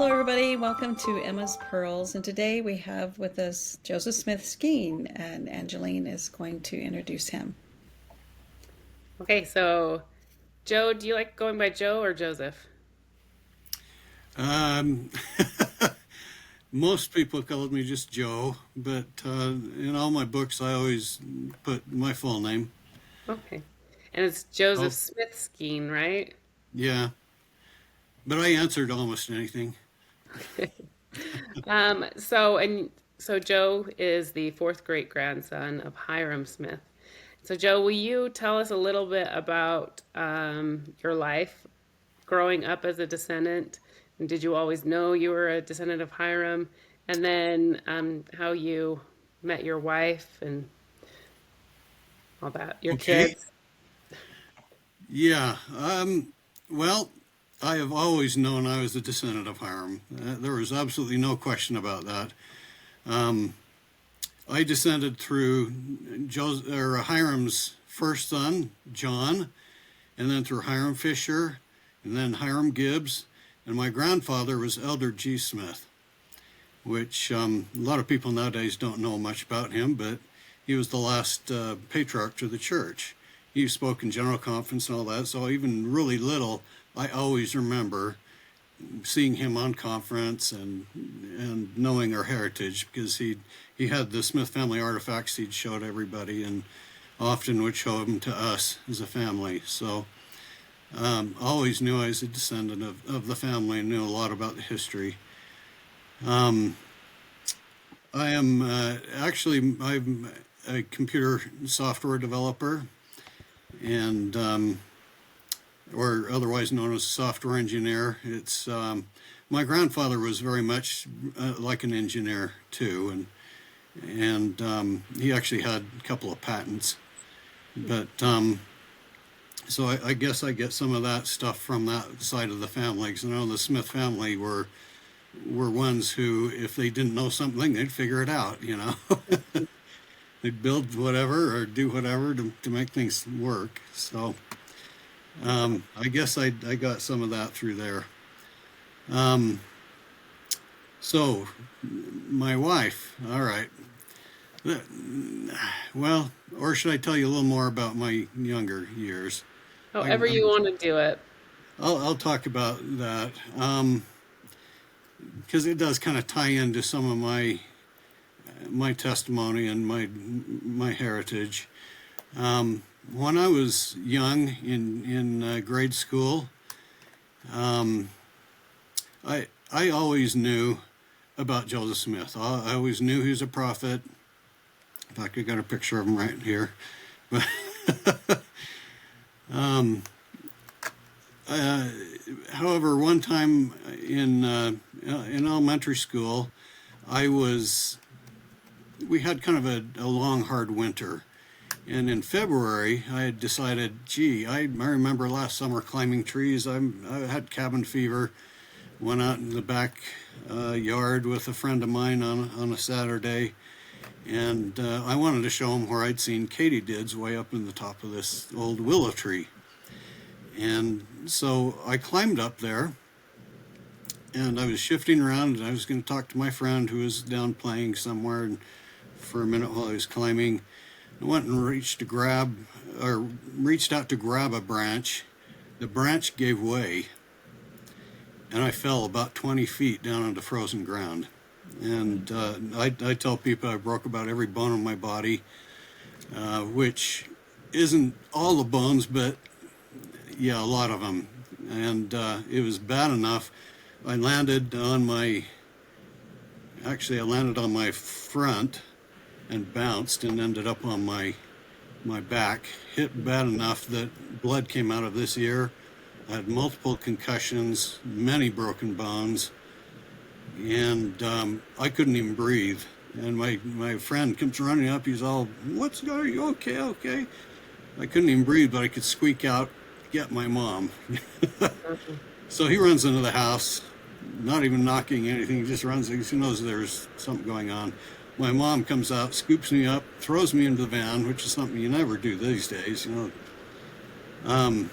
Hello, everybody. Welcome to Emma's Pearls. And today we have with us Joseph Smith Skeen, and Angeline is going to introduce him. Okay, so Joe, do you like going by Joe or Joseph? Um, Most people called me just Joe, but in all my books I always put my full name. Okay. And it's Joseph Oh, Smith Skeen, right? yeah, but I answered almost anything. So Joe is the fourth great grandson of Hyrum Smith. So Joe, will you tell us a little bit about your life growing up as a descendant? And did you always know you were a descendant of Hyrum? And then how you met your wife and all that, your Okay, kids? yeah. Well, I have always known I was a descendant of Hyrum. There was absolutely no question about that. Um, I descended through Hiram's first son, John, and then through Hyrum Fisher, and then Hyrum Gibbs, and my grandfather was Elder G. Smith, which a lot of people nowadays don't know much about him, but he was the last patriarch to the church. He spoke in general conference and all that, so even really little, I always remember seeing him on conference and knowing our heritage because he had the Smith family artifacts he'd showed everybody and often would show them to us as a family. So always knew I was a descendant of the family and knew a lot about the history. Um, I am I'm a computer software developer and or otherwise known as a software engineer. It's my grandfather was very much like an engineer too, and he actually had a couple of patents. But so I guess I get some of that stuff from that side of the family. Because I know the Smith family were ones who, if they didn't know something, they'd figure it out. They'd build whatever or do whatever to make things work. So I guess I got some of that through there. Um, so my wife, all right. Well, or should I tell you a little more about my younger years? I, However you want to do it. I'll talk about that because it does kind of tie into some of my testimony and my heritage. When I was young in grade school, um, I always knew about Joseph Smith. I always knew he was a prophet. In fact, I got a picture of him right here. But um, uh, however, one time in elementary school, I was we had kind of a long, hard winter. And in February, I had decided, gee, I remember last summer climbing trees. I had cabin fever. Went out in the back yard with a friend of mine on a Saturday, and I wanted to show him where I'd seen katydids way up in the top of this old willow tree. And so I climbed up there, and I was shifting around, and I was going to talk to my friend who was down playing somewhere, and for a minute while I was climbing. I went and reached out to grab a branch. The branch gave way, and I fell about 20 feet down onto frozen ground. And I tell people I broke about every bone in my body, which isn't all the bones, but yeah, a lot of them. And it was bad enough. I landed on my, I landed on my front and bounced and ended up on my back, hit bad enough that blood came out of this ear. I had multiple concussions, many broken bones, and I couldn't even breathe. And my friend comes running up. He's all, "What's going? Are you okay? Okay?" I couldn't even breathe, but I could squeak out, "Get my mom." So he runs into the house, not even knocking anything. He just runs because he knows there's something going on. My mom comes out, scoops me up, throws me into the van, which is something you never do these days. Um,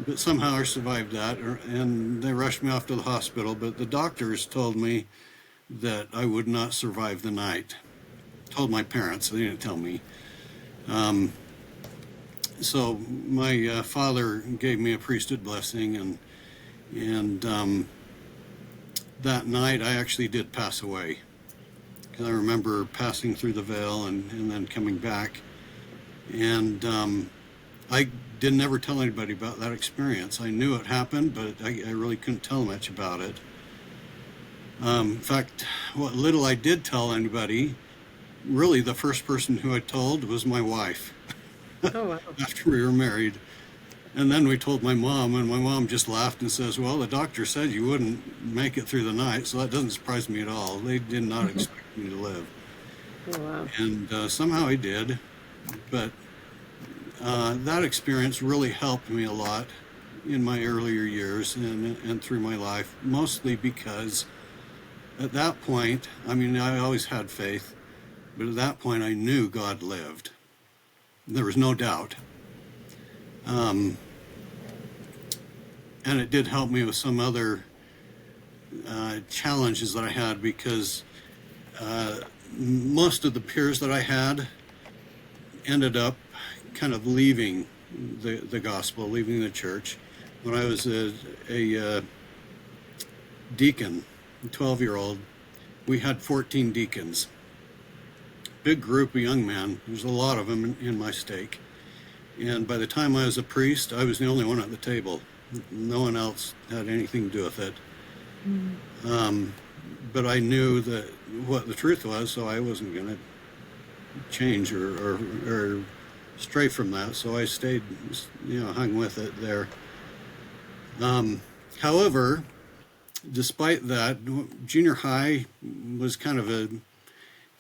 but somehow I survived that, and they rushed me off to the hospital. But the doctors told me that I would not survive the night. Told my parents, they didn't tell me. So my father gave me a priesthood blessing, and that night I actually did pass away. Because I remember passing through the veil and then coming back, and I didn't ever tell anybody about that experience. I knew it happened, but I really couldn't tell much about it. In fact, what little I did tell anybody, really the first person who I told was my wife Oh, wow. after we were married. And then we told my mom, and my mom just laughed and says, well, the doctor said you wouldn't make it through the night, so that doesn't surprise me at all. They did not expect me to live. Oh, wow. And somehow I did. But that experience really helped me a lot in my earlier years and through my life, mostly because at that point, I mean, I always had faith, but at that point I knew God lived. There was no doubt. And it did help me with some other challenges that I had, because most of the peers that I had ended up kind of leaving the gospel, leaving the church. When I was a deacon, a 12-year-old, we had 14 deacons. Big group of young men. There's a lot of them in my stake. And by the time I was a priest, I was the only one at the table. No one else had anything to do with it. But I knew that what the truth was, so I wasn't going to change or stray from that. So I stayed, hung with it there. However, despite that, junior high was kind of a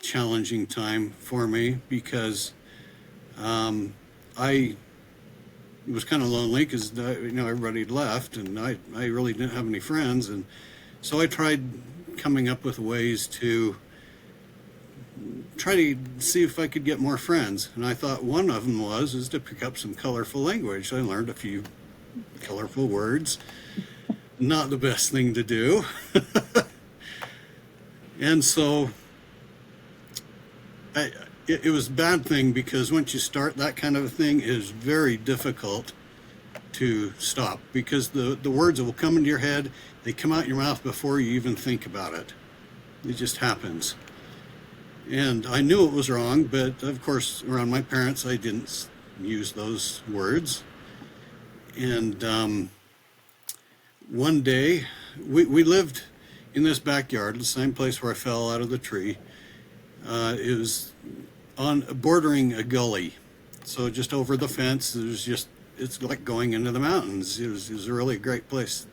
challenging time for me, because I was kind of lonely, because everybody had left, and I really didn't have any friends, and so I tried coming up with ways to try to see if I could get more friends. And I thought one of them is to pick up some colorful language. I learned a few colorful words. Not the best thing to do. And so it was a bad thing, because once you start that kind of a thing, it is very difficult to stop, because the words will come into your head, they come out your mouth before you even think about it. It just happens. And I knew it was wrong, but of course around my parents I didn't use those words. And one day we lived in this backyard, the same place where I fell out of the tree. It was bordering a gully, so just over the fence. It's like going into the mountains. It was really a great place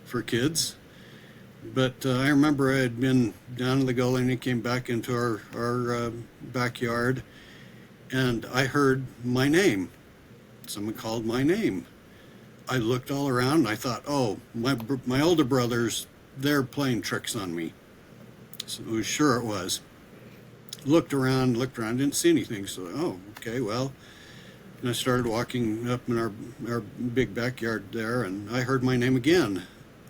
for kids. But I remember I had been down in the gully, and he came back into our backyard, and I heard my name. Someone called my name. I looked all around, and I thought, oh, my older brothers, they're playing tricks on me. So it was sure it was. Looked around, didn't see anything. So, oh, okay, well. And I started walking up in our big backyard there, and I heard my name again.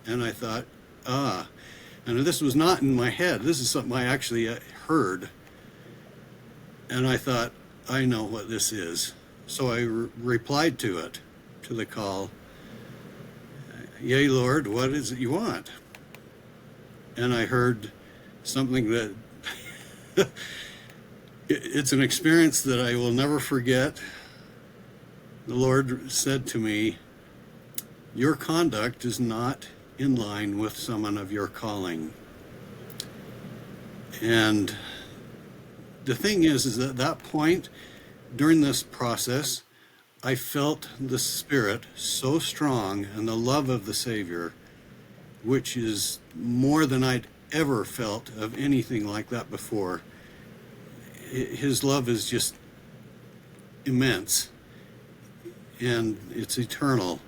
And I thought, and this was not in my head. This is something I actually heard. And I thought, I know what this is. So I replied to the call. Yea, Lord, what is it you want? And I heard something that it's an experience that I will never forget. The Lord said to me, your conduct is not in line with someone of your calling. And the thing is that at that point, during this process, I felt the Spirit so strong, and the love of the Savior, which is more than I'd ever felt of anything like that before. His love is just immense, and it's eternal.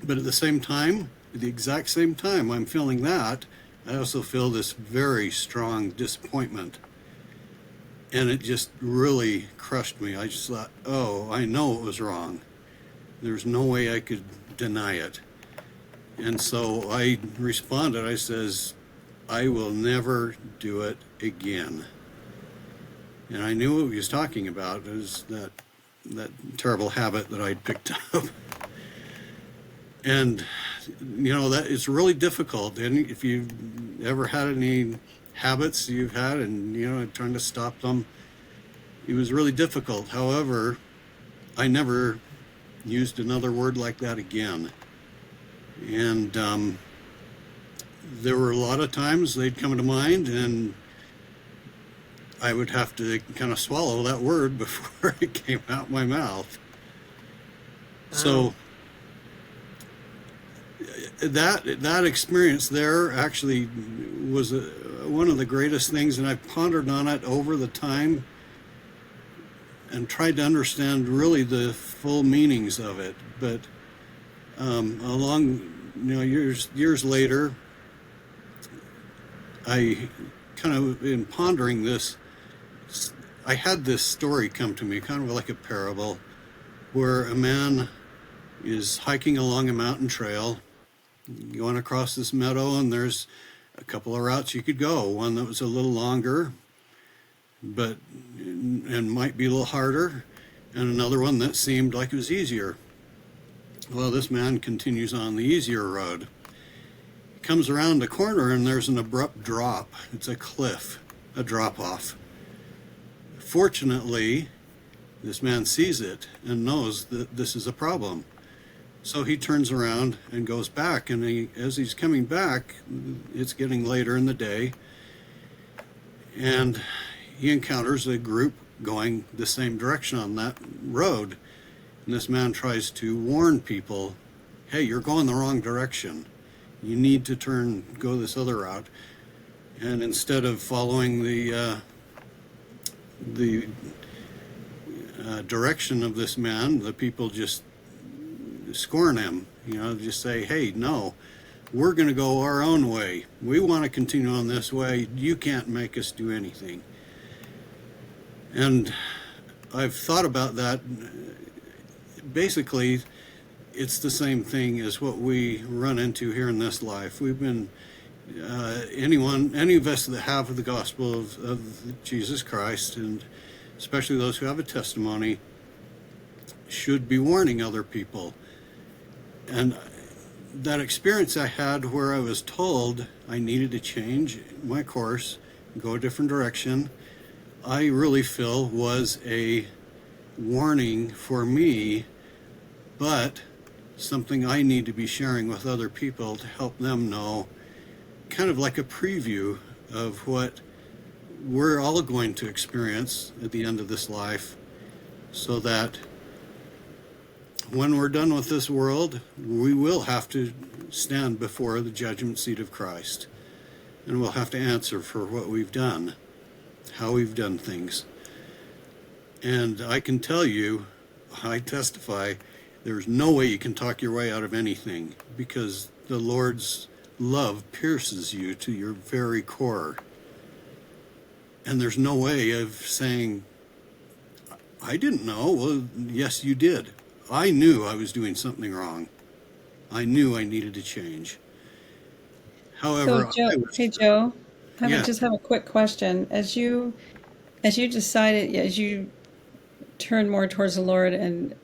But at the same time, at the exact same time I'm feeling that, I also feel this very strong disappointment. And it just really crushed me. I just thought, oh, I know it was wrong. There's no way I could deny it. And so I responded, I says, I will never do it again. And I knew what he was talking about, is that terrible habit that I'd picked up. And, that it's really difficult. And if you've ever had any habits you've had and, trying to stop them, it was really difficult. However, I never used another word like that again. And there were a lot of times they'd come to mind, and I would have to kind of swallow that word before it came out my mouth. So that experience there actually was one of the greatest things, and I've pondered on it over the time and tried to understand really the full meanings of it. But years later, I kind of, in pondering this, I had this story come to me, kind of like a parable, where a man is hiking along a mountain trail, going across this meadow, and there's a couple of routes you could go. One that was a little longer, and might be a little harder, and another one that seemed like it was easier. Well, this man continues on the easier road. He comes around the corner, and there's an abrupt drop. It's a cliff, a drop-off. Fortunately, this man sees it and knows that this is a problem. So he turns around and goes back, and as he's coming back, it's getting later in the day, and he encounters a group going the same direction on that road. And this man tries to warn people, hey, you're going the wrong direction. You need to go this other route. And instead of following the direction of this man, the people just scorn him, just say, hey, no, we're going to go our own way. We want to continue on this way. You can't make us do anything. And I've thought about that. Basically, it's the same thing as what we run into here in this life. We've been, any of us that have the gospel of Jesus Christ, and especially those who have a testimony, should be warning other people. And that experience I had where I was told I needed to change my course, go a different direction, I really feel was a warning for me, but something I need to be sharing with other people to help them know, kind of like a preview of what we're all going to experience at the end of this life, so that when we're done with this world, we will have to stand before the judgment seat of Christ, and we'll have to answer for what we've done, how we've done things. And I can tell you, I testify, there's no way you can talk your way out of anything, because the Lord's love pierces you to your very core. And there's no way of saying, I didn't know. Well, yes, you did. I knew I was doing something wrong. I knew I needed to change. However, Joe, yeah. just have a quick question. As you decided, as you turned more towards the Lord and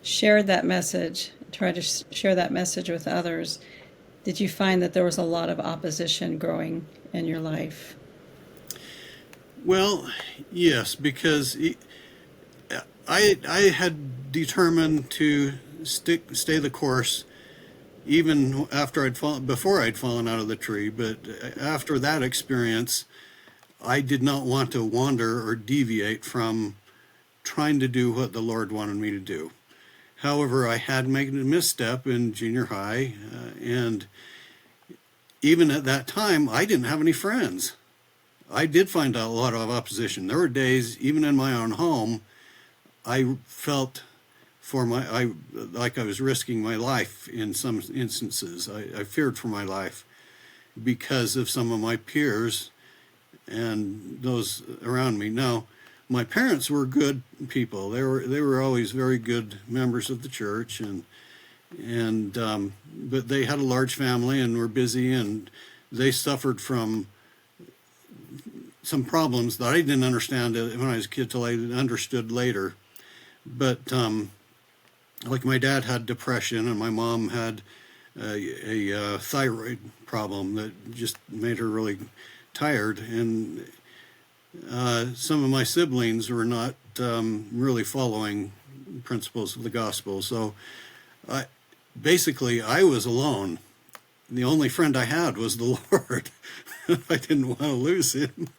shared that message, tried to share that message with others, did you find that there was a lot of opposition growing in your life? Well, yes, because I had determined to stay the course, even after before I'd fallen out of the tree. But after that experience, I did not want to wander or deviate from trying to do what the Lord wanted me to do. However, I had made a misstep in junior high, and even at that time, I didn't have any friends. I did find out a lot of opposition. There were days, even in my own home, I felt like I was risking my life in some instances. I feared for my life because of some of my peers and those around me. Now, my parents were good people. They were always very good members of the church, and but they had a large family and were busy, and they suffered from some problems that I didn't understand when I was a kid till I understood later. But like my dad had depression, and my mom had a thyroid problem that just made her really tired, and some of my siblings were not really following principles of the gospel. So basically I was alone. The only friend I had was the Lord. I didn't want to lose him.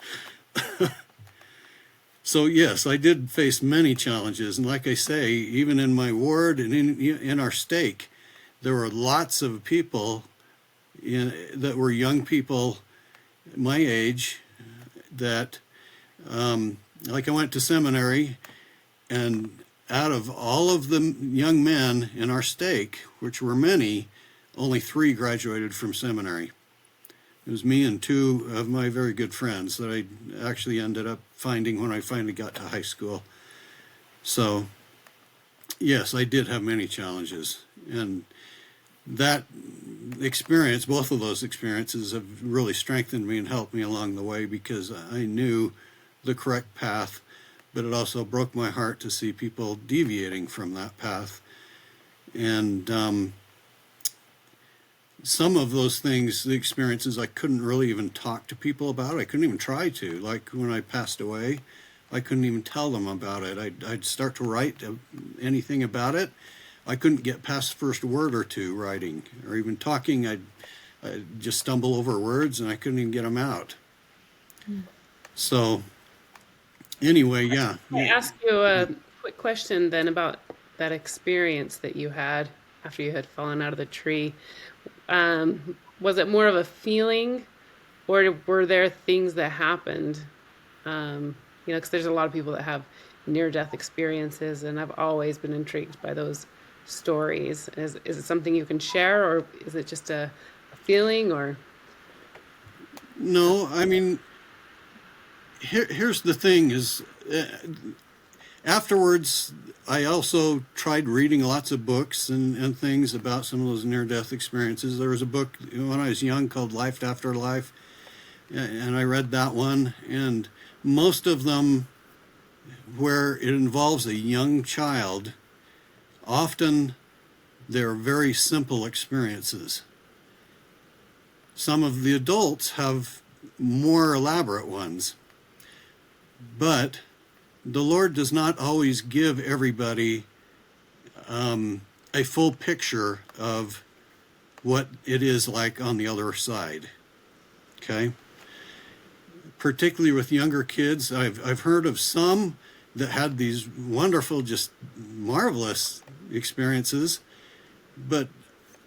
So yes, I did face many challenges, and like I say, even in my ward and in our stake, there were lots of people that were young people my age that, like I went to seminary, and out of all of the young men in our stake, which were many, only 3 graduated from seminary. It was me and 2 of my very good friends that I actually ended up finding when I finally got to high school. So, yes, I did have many challenges. And that experience, both of those experiences, have really strengthened me and helped me along the way, because I knew the correct path, but it also broke my heart to see people deviating from that path. And some of those things, the experiences, I couldn't really even talk to people about. I couldn't even try to. Like when I passed away, I couldn't even tell them about it. I'd start to write anything about it. I couldn't get past the first word or two writing, or even talking. I'd just stumble over words, and I couldn't even get them out. So anyway, yeah. I ask you a quick question then about that experience that you had after you had fallen out of the tree. Was it more of a feeling, or were there things that happened? Because there's a lot of people that have near-death experiences, and I've always been intrigued by those stories. Is it something you can share, or is it just a feeling, or? No, I mean, here's the thing is, afterwards, I also tried reading lots of books and things about some of those near-death experiences. There was a book when I was young called Life After Life, and I read that one, and most of them where it involves a young child, often they're very simple experiences. Some of the adults have more elaborate ones, but the Lord does not always give everybody a full picture of what it is like on the other side. Okay? Particularly with younger kids, I've heard of some that had these wonderful, just marvelous experiences, but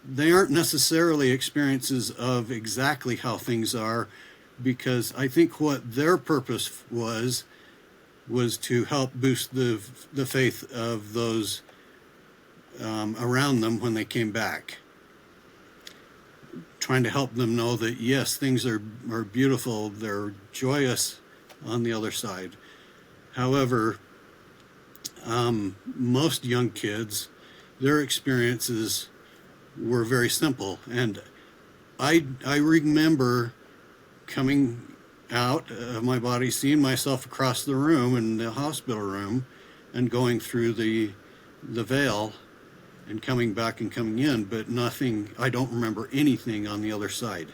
they aren't necessarily experiences of exactly how things are, because I think what their purpose was to help boost the faith of those around them when they came back. Trying to help them know that, yes, things are beautiful, they're joyous on the other side. However, most young kids, their experiences were very simple. And I remember coming out of my body, seeing myself across the room in the hospital room, and going through the veil and coming back and coming in, but nothing, I don't remember anything on the other side.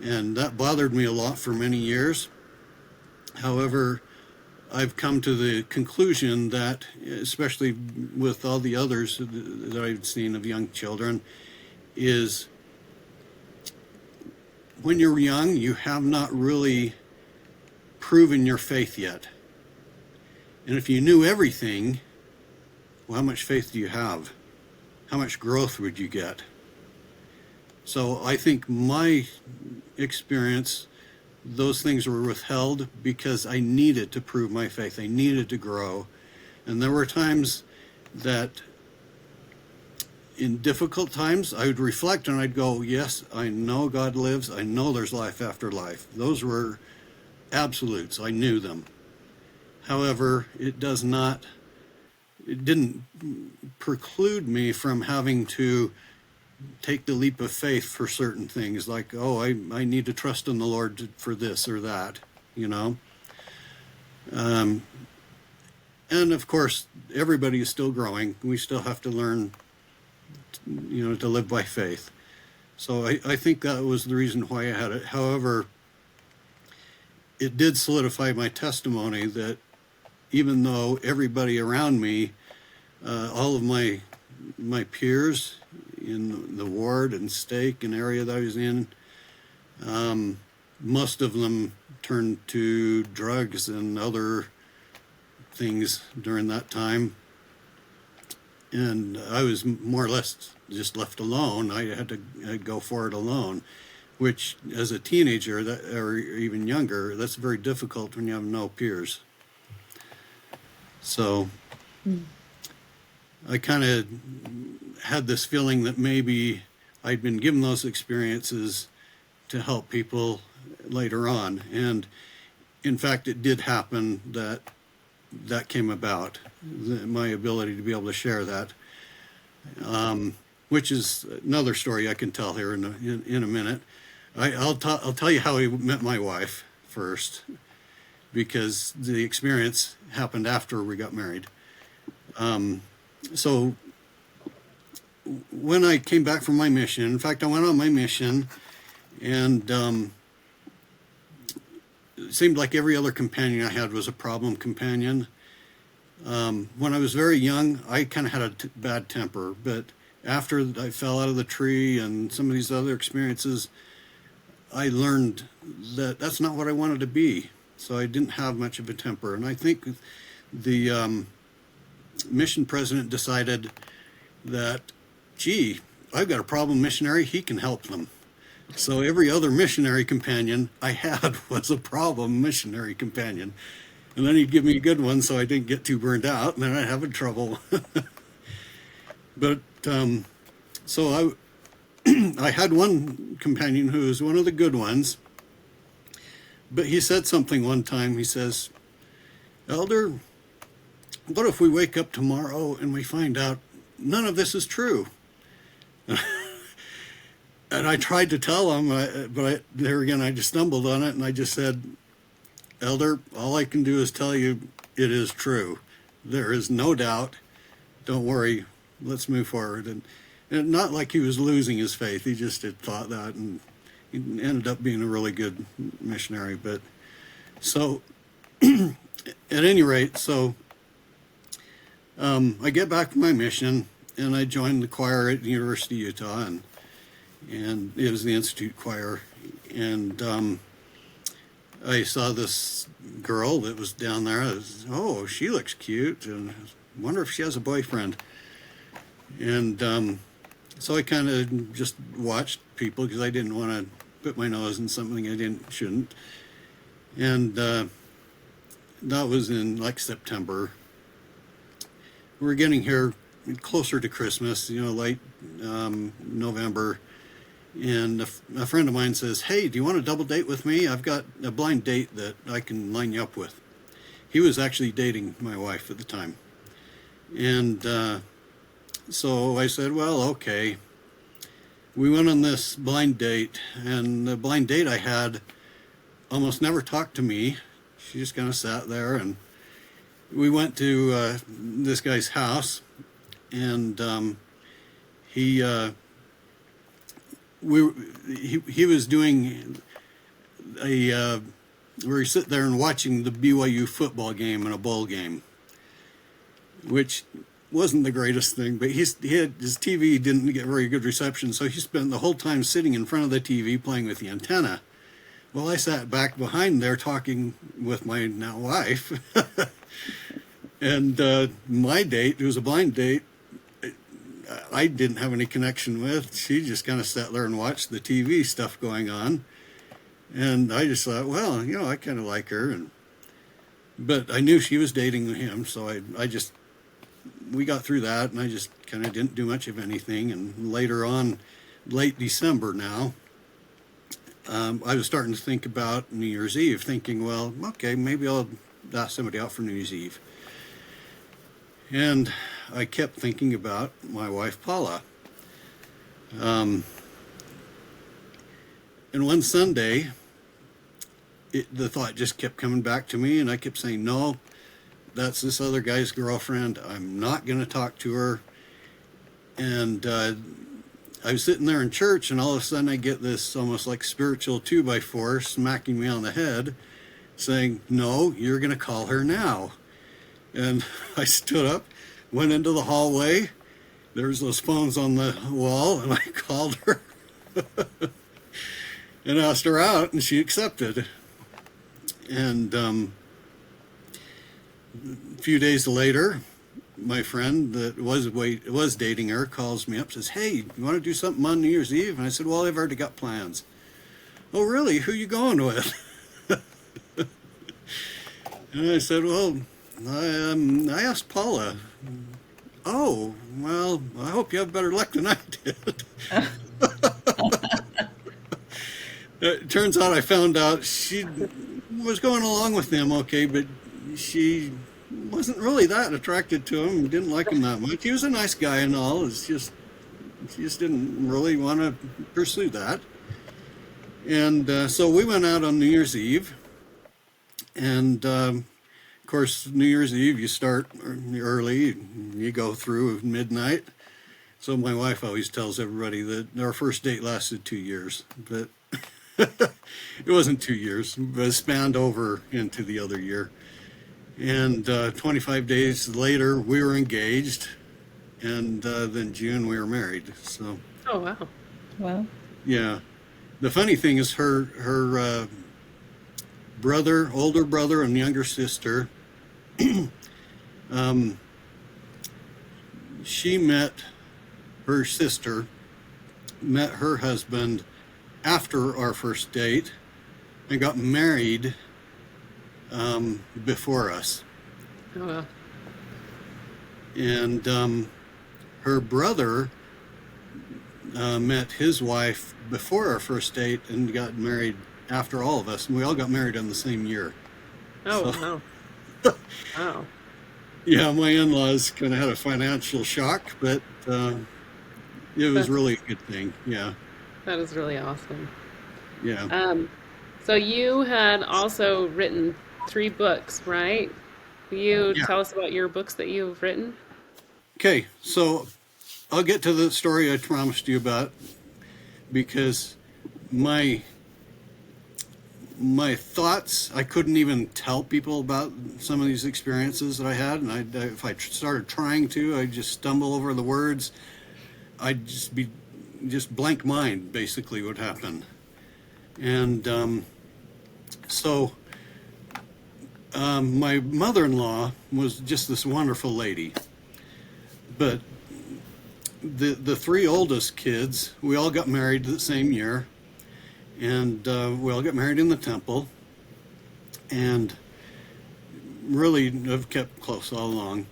And that bothered me a lot for many years. However, I've come to the conclusion that, especially with all the others that I've seen of young children, is when you're young, you have not really proven your faith yet. And if you knew everything, well, how much faith do you have? How much growth would you get? So I think my experience, those things were withheld because I needed to prove my faith. I needed to grow. And there were times that in difficult times, I would reflect and I'd go, yes, I know God lives. I know there's life after life. Those were absolutes. I knew them. However, it didn't preclude me from having to take the leap of faith for certain things, like, oh, I need to trust in the Lord for this or that, you know. Um, and of course, everybody is still growing. We still have to learn, to live by faith. So I think that was the reason why I had it. However, it did solidify my testimony that even though everybody around me, all of my peers in the ward and stake and area that I was in, most of them turned to drugs and other things during that time. And I was more or less just left alone. I had to go for it alone, which as a teenager or even younger, that's very difficult when you have no peers. So I kind of had this feeling that maybe I'd been given those experiences to help people later on. And in fact, it did happen that came about, my ability to be able to share that, which is another story I can tell here in a minute. I'll tell you how I met my wife first, because the experience happened after we got married. So when I came back from my mission, in fact, I went on my mission, and it seemed like every other companion I had was a problem companion. When I was very young, I kind of had a bad temper, but after I fell out of the tree and some of these other experiences, I learned that that's not what I wanted to be. So I didn't have much of a temper. And I think the mission president decided that, gee, I've got a problem missionary, he can help them. So every other missionary companion I had was a problem missionary companion. And then he'd give me a good one so I didn't get too burned out, and then I'd have trouble. But so I had one companion who was one of the good ones, but he said something one time. He says, "Elder, what if we wake up tomorrow and we find out none of this is true?" And I tried to tell him, but there again, I just stumbled on it, and I just said, "Elder, all I can do is tell you it is true. There is no doubt. Don't worry. Let's move forward." And not like he was losing his faith. He just had thought that, and he ended up being a really good missionary. But so, at any rate, so I get back from my mission, and I joined the choir at the University of Utah, and it was the Institute Choir. And I saw this girl that was down there. Oh, she looks cute, and I wonder if she has a boyfriend. And so I kind of just watched people because I didn't want to put my nose in something I shouldn't. And that was in like September. We're getting here closer to Christmas, late November. And a friend of mine says, "Hey, do you want a double date with me? I've got a blind date that I can line you up with." He was actually dating my wife at the time. And so I said, "Well, okay." We went on this blind date, and the blind date I had almost never talked to me. She just kind of sat there, and we went to this guy's house, and he was doing where he sit there and watching the BYU football game and a bowl game, which wasn't the greatest thing, but he had his TV didn't get very good reception, so he spent the whole time sitting in front of the TV playing with the antenna. Well, I sat back behind there talking with my now wife, and my date, it was a blind date, I didn't have any connection with. She just kind of sat there and watched the TV stuff going on. And I just thought, well, I kind of like her. But I knew she was dating him, so we got through that, and I just kind of didn't do much of anything. And later on, late December now, I was starting to think about New Year's Eve, thinking, well, okay, maybe I'll ask somebody out for New Year's Eve. And I kept thinking about my wife, Paula. And one Sunday, the thought just kept coming back to me, and I kept saying, no, that's this other guy's girlfriend. I'm not going to talk to her. And I was sitting there in church, and all of a sudden I get this almost like spiritual 2x4 smacking me on the head, saying, no, you're going to call her now. And I stood up, went into the hallway. There was those phones on the wall, and I called her and asked her out, and she accepted. And a few days later, my friend that was dating her calls me up, says, hey, you want to do something on New Year's Eve? And I said, well, I've already got plans. Oh, really? Who you going with? And I said, well, I asked Paula. Oh, well, I hope you have better luck than I did. It turns out I found out she was going along with him, okay, but she wasn't really that attracted to him, didn't like him that much. He was a nice guy and all. It's just, she just didn't really want to pursue that. And so we went out on New Year's Eve. And of course, New Year's Eve, you start early, you go through midnight. So my wife always tells everybody that our first date lasted 2 years, but it wasn't 2 years, but it spanned over into the other year. And 25 days later, we were engaged, and then June we were married. So. Oh, wow. Well, Yeah. The funny thing is her brother, older brother, and younger sister, she met her sister, met her husband after our first date, and got married before us. Oh, wow. And her brother met his wife before our first date and got married after all of us, and we all got married in the same year. Oh, So- wow. Wow. Yeah, my in-laws kind of had a financial shock, but it was really a good thing. Yeah, That is really awesome. yeah. So you had also written 3 books, right? Will you Yeah. tell us about your books that you've written? Okay, so I'll get to the story I promised you about, because my thoughts, I couldn't even tell people about some of these experiences that I had, and if I started trying to, I'd just stumble over the words. I'd just blank mind, basically, would happen. And so my mother-in-law was just this wonderful lady, but the 3 oldest kids, we all got married the same year. And we all got married in the temple, and really have kept close all along.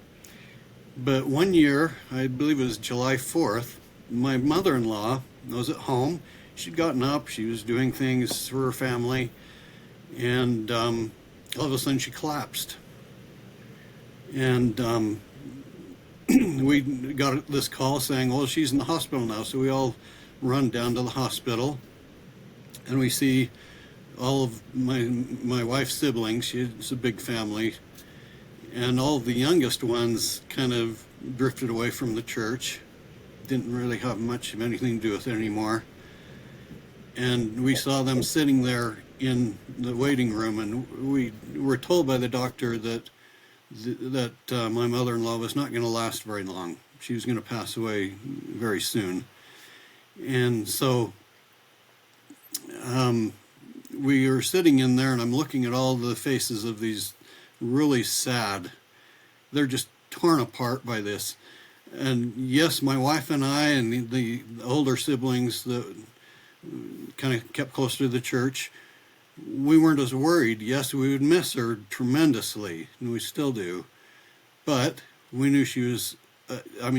But one year, I believe it was July 4th, my mother-in-law was at home. She'd gotten up, she was doing things for her family, and all of a sudden she collapsed. And we got this call saying, well, she's in the hospital now. So we all run down to the hospital. And we see all of my wife's siblings. She's a big family. And all of the youngest ones kind of drifted away from the church. Didn't really have much of anything to do with it anymore. And we saw them sitting there in the waiting room. And we were told by the doctor that my mother-in-law was not going to last very long. She was going to pass away very soon. And so we were sitting in there, and I'm looking at all the faces of these really sad. They're just torn apart by this. And yes, my wife and I and the older siblings that kind of kept close to the church, we weren't as worried. Yes, we would miss her tremendously, and we still do. But we knew she was,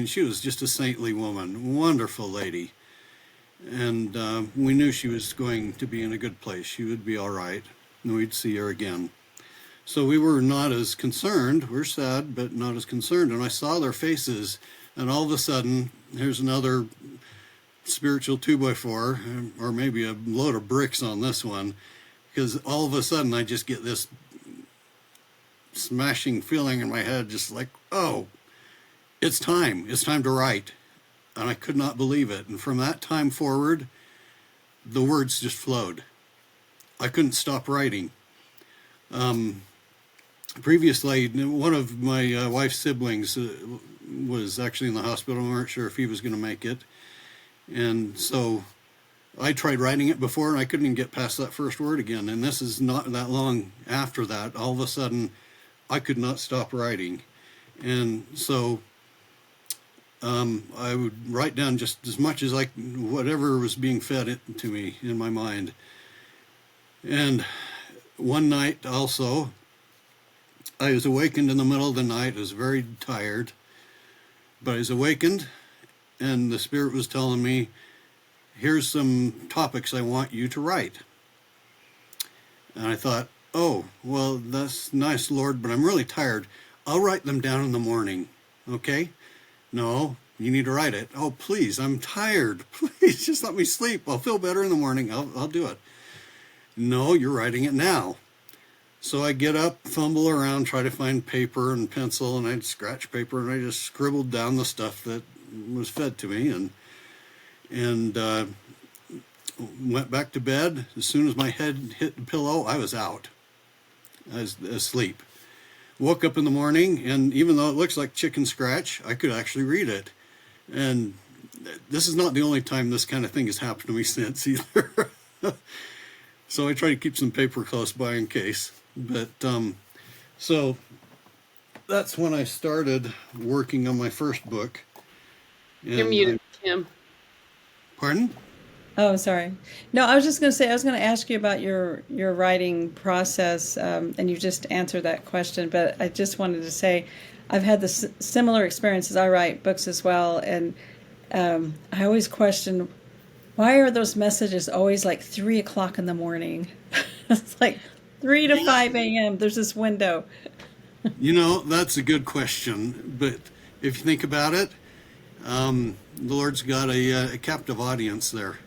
she was just a saintly woman, wonderful lady. And we knew she was going to be in a good place. She would be all right, and we'd see her again. So we were not as concerned. We're sad, but not as concerned. And I saw their faces, and all of a sudden, here's another spiritual 2x4, or maybe a load of bricks on this one, because all of a sudden I just get this smashing feeling in my head, just like, oh, it's time to write. And I could not believe it. And from that time forward, the words just flowed. I couldn't stop writing. Previously, one of my wife's siblings was actually in the hospital. We weren't sure if he was going to make it. And so I tried writing it before, and I couldn't even get past that first word again. And this is not that long after that. All of a sudden, I could not stop writing. And so I would write down just as much as whatever was being fed to me in my mind. And one night also, I was awakened in the middle of the night. I was very tired, but I was awakened, and the Spirit was telling me, here's some topics I want you to write. And I thought, oh, well, that's nice, Lord, but I'm really tired. I'll write them down in the morning, okay? No, you need to write it. Oh, please, I'm tired. Please, just let me sleep. I'll feel better in the morning. I'll do it. No, you're writing it now. So I get up, fumble around, try to find paper and pencil, and I'd scratch paper, and I just scribbled down the stuff that was fed to me, and went back to bed. As soon as my head hit the pillow, I was out. I was asleep. Woke up in the morning, and even though it looks like chicken scratch, I could actually read it. And this is not the only time this kind of thing has happened to me since either. So I try to keep some paper close by in case. But so that's when I started working on my first book. You're muted, Kim. Pardon? Oh, sorry. No, I was just going to say, I was going to ask you about your writing process, and you just answered that question, but I just wanted to say I've had this similar experiences. I write books as well, and I always question, why are those messages always like 3 o'clock in the morning? It's like 3 to 5 a.m. There's this window. You know, that's a good question, but if you think about it, the Lord's got a captive audience there.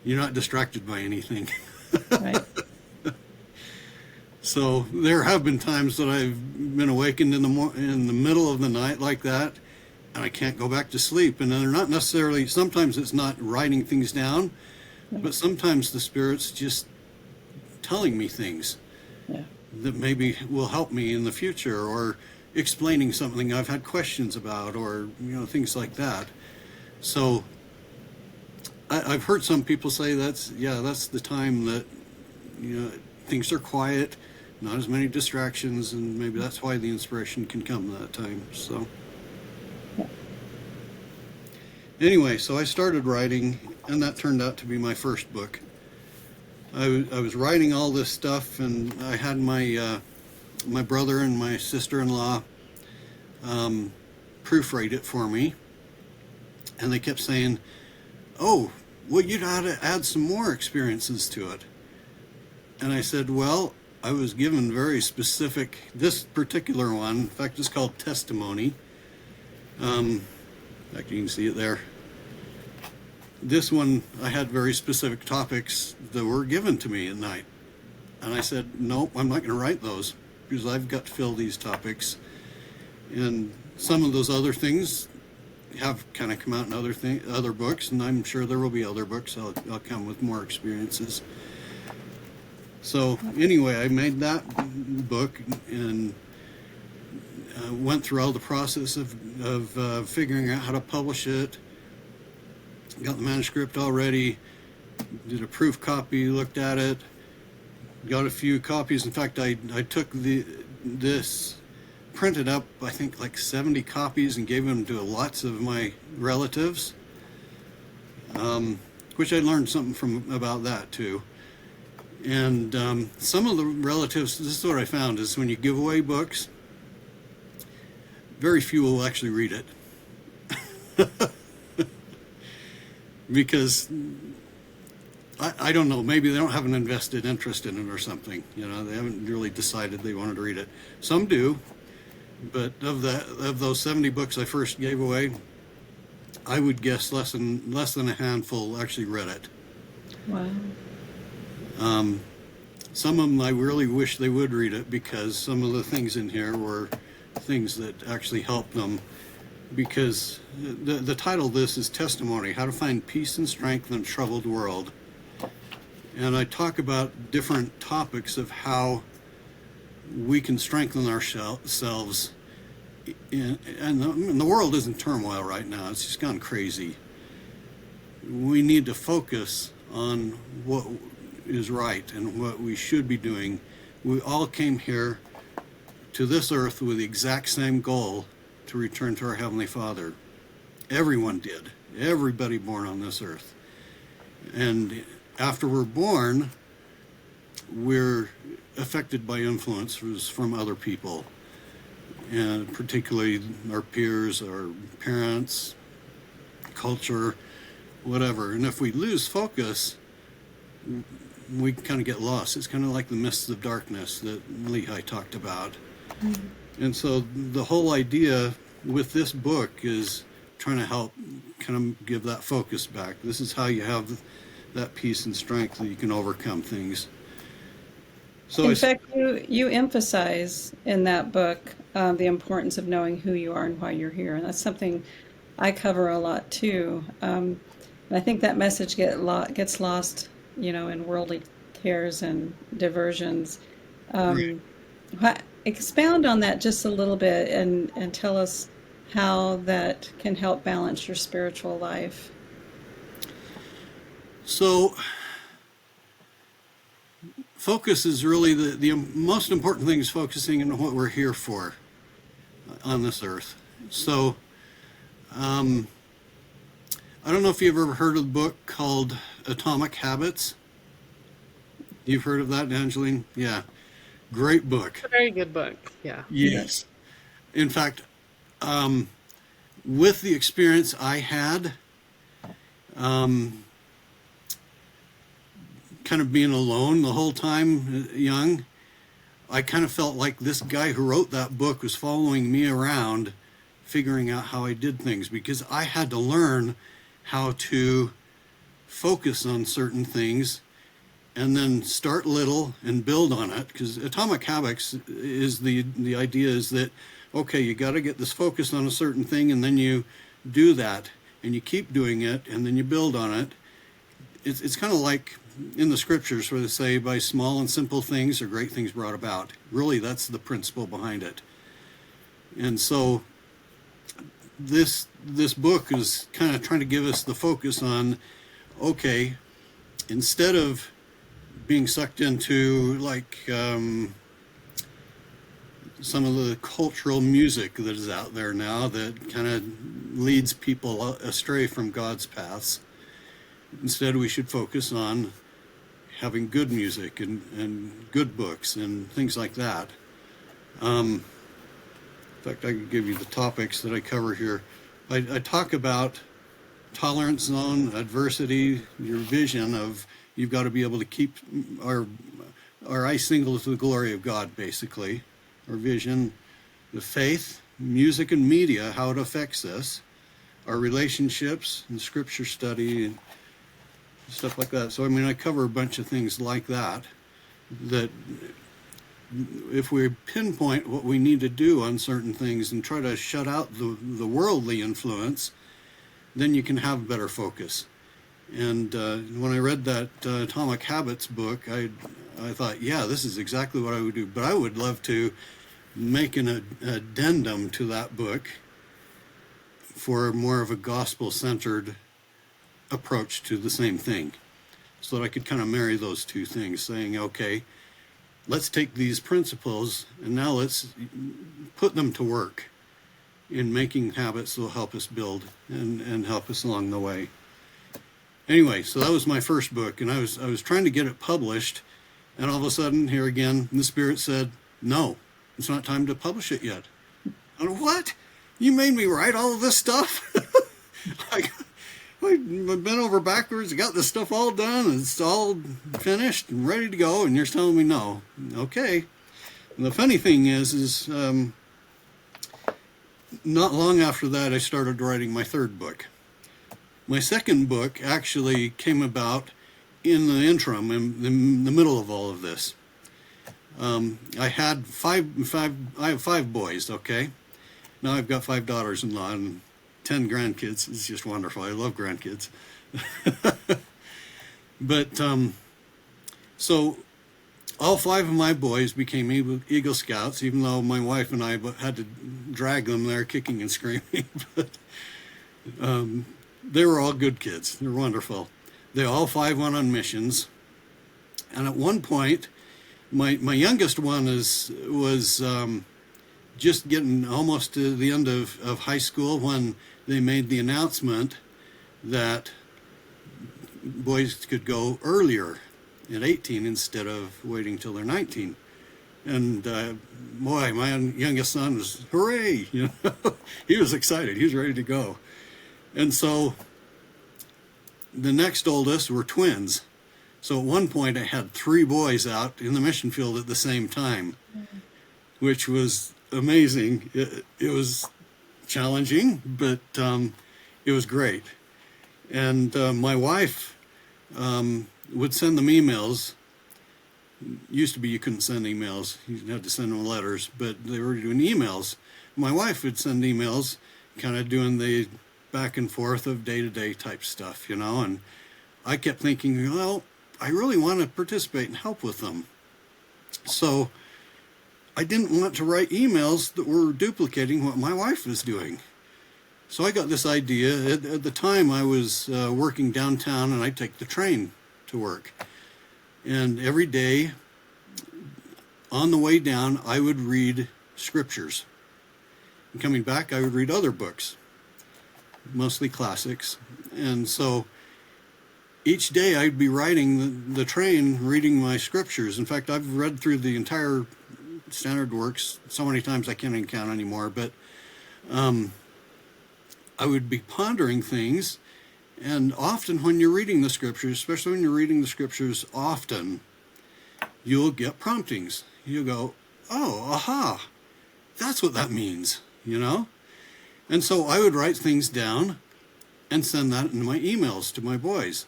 You're not distracted by anything. Right. So there have been times that I've been awakened in the middle of the night like that, and I can't go back to sleep. And they're not necessarily, sometimes it's not writing things down, but sometimes the Spirit's just telling me things Yeah. that maybe will help me in the future, or explaining something I've had questions about, or things like that. So I've heard some people say that's the time that things are quiet, not as many distractions, and maybe that's why the inspiration can come that time. So anyway, so I started writing, and that turned out to be my first book. I was writing all this stuff, and I had my brother and my sister-in-law proofread it for me, and they kept saying, oh, well, you'd ought to add some more experiences to it. And I said, well, I was given very specific, this particular one, in fact, it's called Testimony. In fact, you can see it there. This one, I had very specific topics that were given to me at night. And I said, nope, I'm not going to write those, because I've got to fill these topics. And some of those other things have kind of come out in other books, and I'm sure there will be other books. I'll come with more experiences. So anyway, I made that book and went through all the process of figuring out how to publish it. Got the manuscript already, did a proof copy, looked at it, got a few copies. In fact, I took this, printed up, I think, like 70 copies and gave them to lots of my relatives, which I learned something about that too. And some of the relatives, this is what I found, is when you give away books, very few will actually read it. Because I don't know, maybe they don't have an invested interest in it or something. You know, they haven't really decided they wanted to read it. Some do, but of those 70 books I first gave away, I would guess less than a handful actually read it. Wow. Some of them I really wish they would read it, because some of the things in here were things that actually helped them. Because the title of this is Testimony, How to Find Peace and Strength in a Troubled World. And I talk about different topics of how we can strengthen ourselves. And the world is in turmoil right now. It's just gone crazy. We need to focus on what is right and what we should be doing. We all came here to this earth with the exact same goal, to return to our Heavenly Father. Everyone did. Everybody born on this earth. And after we're born, we're affected by influences from other people, and particularly our peers, our parents, culture, whatever. And if we lose focus, we kind of get lost. It's kind of like the mists of darkness that Lehi talked about. Mm-hmm. And so the whole idea with this book is trying to help kind of give that focus back. This is how you have that peace and strength that you can overcome things. So in fact, you emphasize in that book the importance of knowing who you are and why you're here. And that's something I cover a lot too. And I think that message gets lost, in worldly cares and diversions. Right. Expound on that just a little bit, and tell us how that can help balance your spiritual life. So focus is really the most important thing, is focusing on what we're here for on this earth. So I don't know if you've ever heard of the book called Atomic Habits. You've heard of that, Angeline? Yeah. Great book. It's a very good book. Yeah. Yes. In fact, with the experience I had, kind of being alone the whole time, young, I kind of felt like this guy who wrote that book was following me around, figuring out how I did things, because I had to learn how to focus on certain things and then start little and build on it. Because Atomic Habits is the idea is that, okay, you got to get this focus on a certain thing, and then you do that, and you keep doing it, and then you build on it. It's kind of like in the scriptures where they say, by small and simple things are great things brought about. Really, that's the principle behind it. And so this book is kind of trying to give us the focus on, okay, instead of being sucked into like some of the cultural music that is out there now that kind of leads people astray from God's paths, instead we should focus on having good music and good books and things like that. In fact, I could give you the topics that I cover here. I talk about tolerance zone, adversity, your vision of, you've got to be able to keep our eyes single to the glory of God, basically. Our vision, the faith, music and media, how it affects us, our relationships and scripture study and stuff like that. So, I cover a bunch of things like that, that if we pinpoint what we need to do on certain things and try to shut out the worldly influence, then you can have better focus. And when I read that Atomic Habits book, I thought, yeah, this is exactly what I would do. But I would love to make an addendum to that book for more of a gospel-centered approach to the same thing, so that I could kind of marry those two things, saying, okay, let's take these principles and now let's put them to work in making habits that will help us build and help us along the way. Anyway, so that was my first book, and I was trying to get it published, and all of a sudden, here again, the Spirit said, no, it's not time to publish it yet. I went, what? You made me write all of this stuff? I I've been over backwards, got this stuff all done, it's all finished and ready to go, and you're telling me no. Okay. And the funny thing is not long after that, I started writing my third book. My second book actually came about in the interim, in the middle of all of this. I had I have five boys, okay? Now I've got 5 daughters-in-law and 10 grandkids. It's just wonderful. I love grandkids. But so all 5 of my boys became Eagle Scouts, even though my wife and I had to drag them there kicking and screaming. But they were all good kids. They're wonderful. They all 5 went on missions. And at one point, my youngest one was just getting almost to the end of high school when they made the announcement that boys could go earlier at 18 instead of waiting till they're 19. And boy, my youngest son was, hooray! You know, he was excited. He was ready to go. And so the next oldest were twins. So at one point I had 3 boys out in the mission field at the same time, which was amazing. It was challenging, but it was great. And my wife would send them emails. Used to be you couldn't send emails. You had to send them letters, but they were doing emails. My wife would send emails, kind of doing the back and forth of day-to-day type stuff, you know, and I kept thinking, well, I really want to participate and help with them. So I didn't want to write emails that were duplicating what my wife was doing. So I got this idea. At the time, I was working downtown, and I'd take the train to work. And every day, on the way down, I would read scriptures. And coming back, I would read other books, mostly classics. And so each day I'd be riding the train, reading my scriptures. In fact, I've read through the entire standard works so many times I can't even count anymore. But I would be pondering things. And often when you're reading the scriptures, especially when you're reading the scriptures often, you'll get promptings. You'll go, oh, aha, that's what that means, you know? And so I would write things down and send that in my emails to my boys.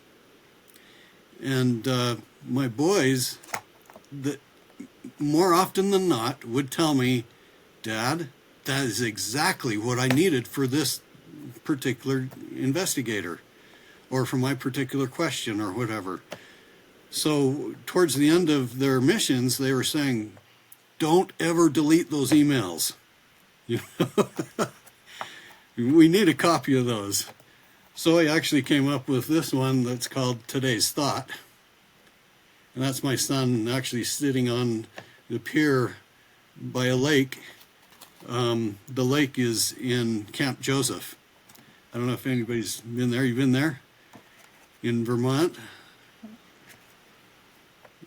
And my boys, more often than not, would tell me, Dad, that is exactly what I needed for this particular investigator, or for my particular question, or whatever. So towards the end of their missions, they were saying, don't ever delete those emails. You know? We need a copy of those. So I actually came up with this one that's called Today's Thought. And that's my son actually sitting on the pier by a lake. The lake is in Camp Joseph. I don't know if anybody's been there. You've been there? In Vermont?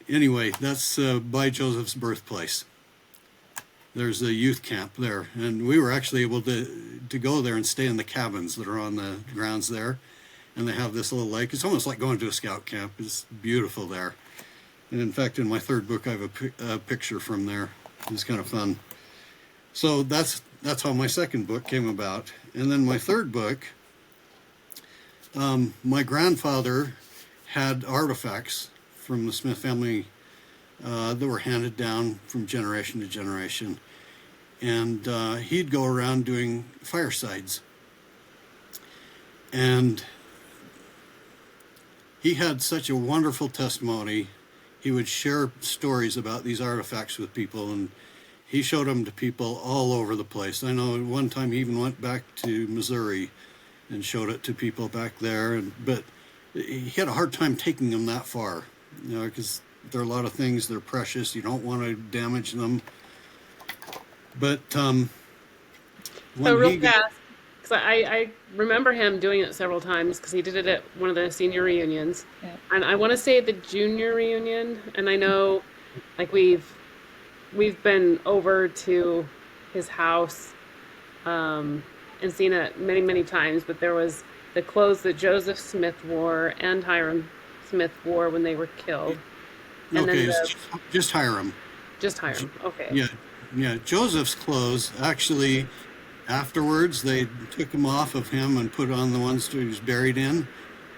Anyway, that's by Joseph's birthplace. There's a youth camp there, and we were actually able to go there and stay in the cabins that are on the grounds there. And they have this little lake. It's almost like going to a scout camp. It's beautiful there. And in fact, in my third book, I have a picture from there. It's kind of fun. So that's how my second book came about. And then my third book, my grandfather had artifacts from the Smith family that were handed down from generation to generation. And he'd go around doing firesides. And he had such a wonderful testimony. He would share stories about these artifacts with people, and he showed them to people all over the place. I know one time he even went back to Missouri and showed it to people back there. But he had a hard time taking them that far, you know, because there are a lot of things, they're precious. You don't want to damage them. But So real fast, because I remember him doing it several times because he did it at one of the senior reunions. Yeah. And I want to say the junior reunion, and I know like we've been over to his house and seen it many, many times, but there was the clothes that Joseph Smith wore and Hyrum Smith wore when they were killed, and Okay, then it's the just Hiram. just Hyrum. Okay. Yeah, yeah. Joseph's clothes actually, afterwards, they took them off of him and put on the ones that he was buried in,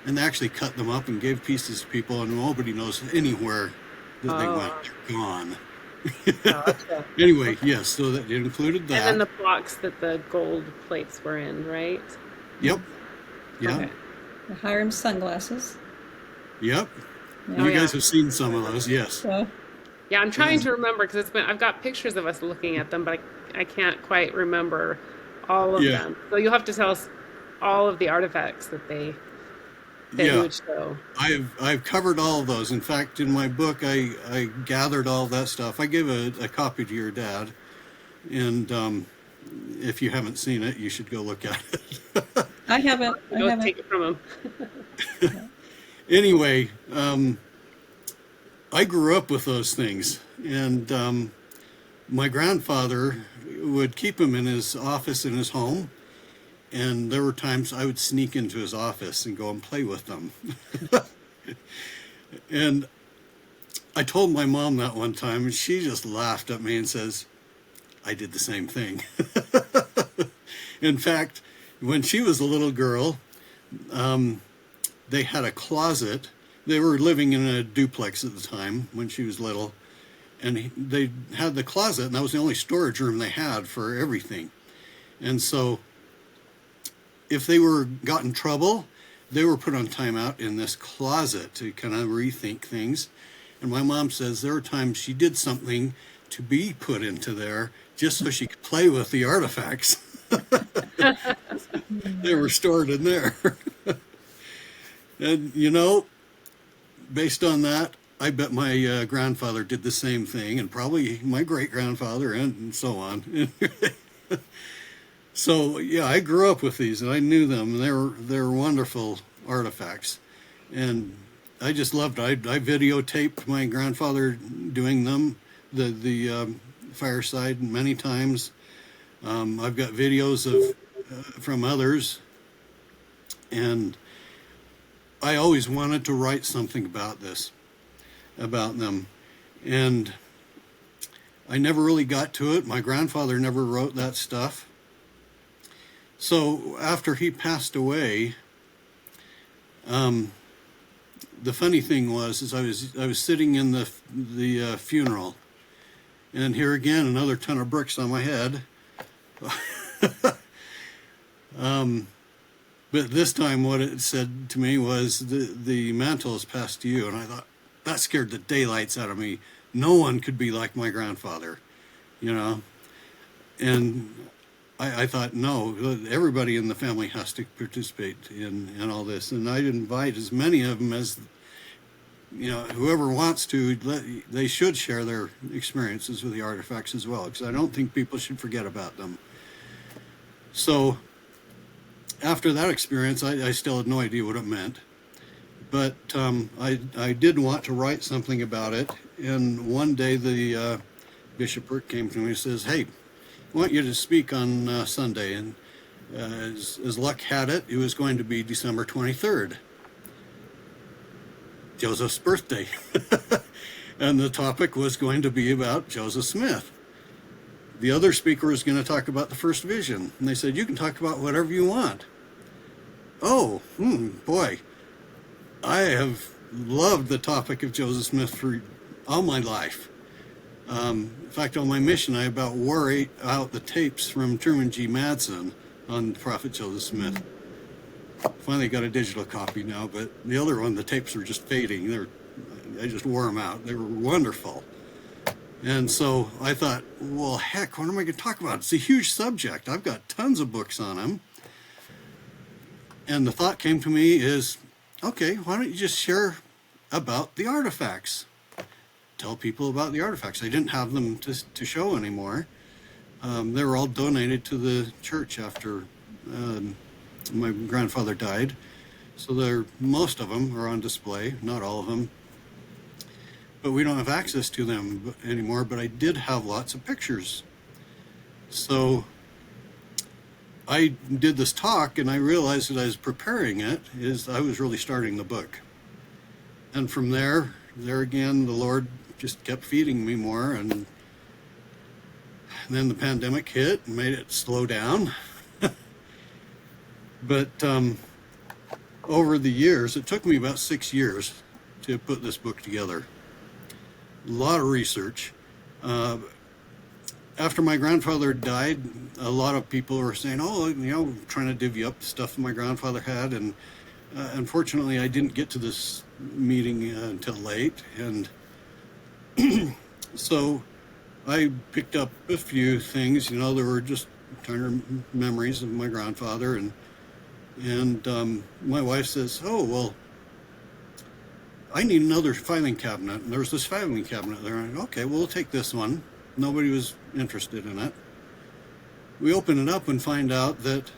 and they actually cut them up and gave pieces to people, and nobody knows anywhere that they went. Oh, They're gone. gotcha. Anyway, Okay. yes, so that it included And then that. the box that the gold plates were in, right? Yep, yeah, Okay. The Hiram sunglasses. yep. Yeah. Oh You yeah. guys have seen some of those, yes. So Yeah, I'm trying And to remember because it's been I've got pictures of us looking at them, but I can't quite remember all of yeah, them. So you'll have to tell us all of the artifacts that he yeah. would show. I've covered all of those. In fact, in my book, I gathered all that stuff. I gave a copy to your dad, and if you haven't seen it, you should go look at it. I haven't. I Go haven't. take it from him. Anyway, I grew up with those things, and my grandfather would keep them in his office in his home, and there were times I would sneak into his office and go and play with them. And I told my mom that one time, and she just laughed at me and says, I did the same thing. In fact, when she was a little girl, they had a closet. They were living in a duplex at the time when she was little, and they had the closet, and that was the only storage room they had for everything. And so if they were got in trouble, they were put on timeout in this closet to kind of rethink things. And my mom says there were times she did something to be put into there just so she could play with the artifacts. They were stored in there. And, based on that, I bet my grandfather did the same thing, and probably my great-grandfather, and so on. So, yeah, I grew up with these, and I knew them, and they were wonderful artifacts. And I just loved it. I videotaped my grandfather doing them, the fireside, many times. I've got videos of from others, and I always wanted to write something about them, and I never really got to it. My grandfather never wrote that stuff. So after he passed away, the funny thing was I was sitting in the funeral, and here again another ton of bricks on my head. But this time what it said to me was the mantle is passed to you, and I thought that scared the daylights out of me. No one could be like my grandfather, and I thought, no, everybody in the family has to participate in all this, and I'd invite as many of them as whoever wants to. They should share their experiences with the artifacts as well, because I don't think people should forget about them. So after that experience, I still had no idea what it meant, but I did want to write something about it. And one day the bishop came to me and says, "Hey, I want you to speak on Sunday." And as luck had it, it was going to be December 23rd, Joseph's birthday. And the topic was going to be about Joseph Smith. The other speaker was going to talk about the first vision. And they said, you can talk about whatever you want. Oh, boy. I have loved the topic of Joseph Smith for all my life. In fact, on my mission, I about wore out the tapes from Truman G. Madsen on Prophet Joseph Smith. Finally got a digital copy now, but the other one, the tapes were just fading. I just wore them out. They were wonderful. And so I thought, well, heck, what am I going to talk about? It's a huge subject. I've got tons of books on them. And the thought came to me is, okay, why don't you just share about the artifacts? Tell people about the artifacts. I didn't have them to show anymore. They were all donated to the church after my grandfather died. So most of them are on display, not all of them. But we don't have access to them anymore, but I did have lots of pictures. So I did this talk, and I realized that I was preparing it, is I was really starting the book. And from there again, the Lord just kept feeding me more, and then the pandemic hit and made it slow down. But over the years, it took me about 6 years to put this book together. A lot of research. After my grandfather died, a lot of people were saying, "Oh, trying to divvy up stuff my grandfather had," and unfortunately, I didn't get to this meeting until late, and so I picked up a few things. There were just tender memories of my grandfather, and my wife says, "Oh, well, I need another filing cabinet." And there was this filing cabinet there. And okay, well, we'll take this one. Nobody was interested in it. We open it up and find out that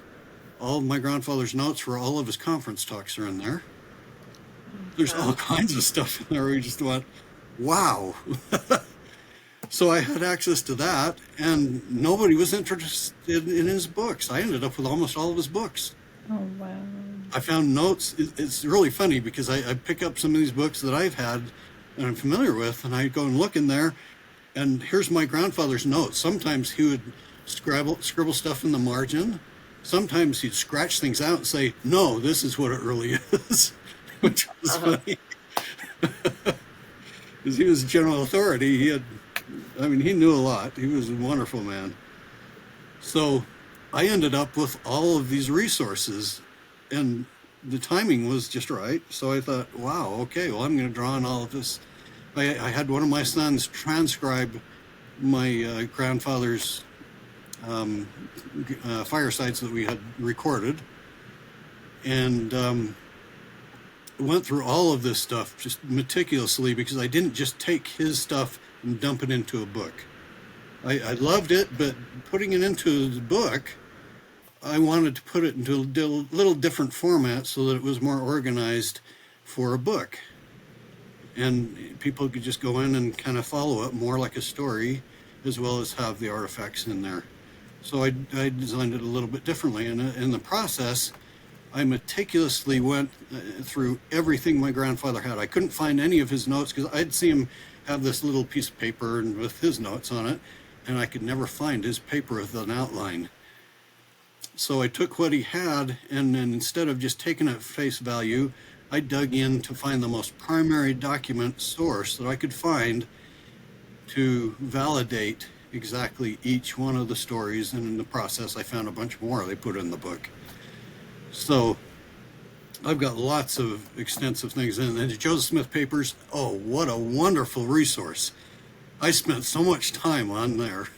all of my grandfather's notes for all of his conference talks are in there. There's all kinds of stuff in there. We just went, wow. So I had access to that, and nobody was interested in his books. I ended up with almost all of his books. Oh, wow. I found notes. It's really funny because I pick up some of these books that I've had and I'm familiar with, and I go and look in there, and here's my grandfather's notes. Sometimes he would scribble stuff in the margin. Sometimes he'd scratch things out and say, "No, this is what it really is," which was funny. Because he was general authority. He knew a lot. He was a wonderful man. So I ended up with all of these resources, and the timing was just right. So I thought, wow, okay, well, I'm going to draw on all of this. I had one of my sons transcribe my grandfather's firesides that we had recorded, and went through all of this stuff just meticulously, because I didn't just take his stuff and dump it into a book. I loved it, but putting it into the book, I wanted to put it into a little different format so that it was more organized for a book. And people could just go in and kind of follow it more like a story, as well as have the artifacts in there. So I designed it a little bit differently. And in the process, I meticulously went through everything my grandfather had. I couldn't find any of his notes because I'd see him have this little piece of paper and with his notes on it, and I could never find his paper with an outline. So I took what he had, and then instead of just taking it at face value, I dug in to find the most primary document source that I could find to validate exactly each one of the stories. And in the process, I found a bunch more they put in the book. So I've got lots of extensive things in. And the Joseph Smith papers, oh, what a wonderful resource. I spent so much time on there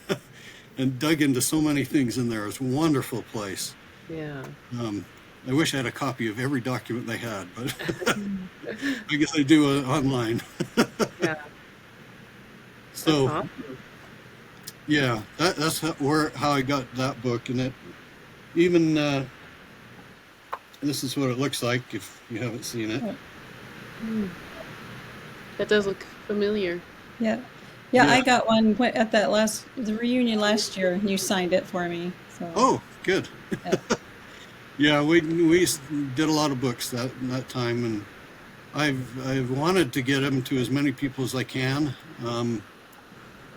and dug into so many things in there. It's a wonderful place. Yeah. I wish I had a copy of every document they had, but I guess I do online. Yeah. So, That's awesome. yeah, that's how I got that book. And it even, this is what it looks like if you haven't seen it. That does look familiar. Yeah. Yeah. I got one at the reunion last year, and you signed it for me. So, Oh, good. yeah. Yeah, we did a lot of books that time, and I've wanted to get them to as many people as I can,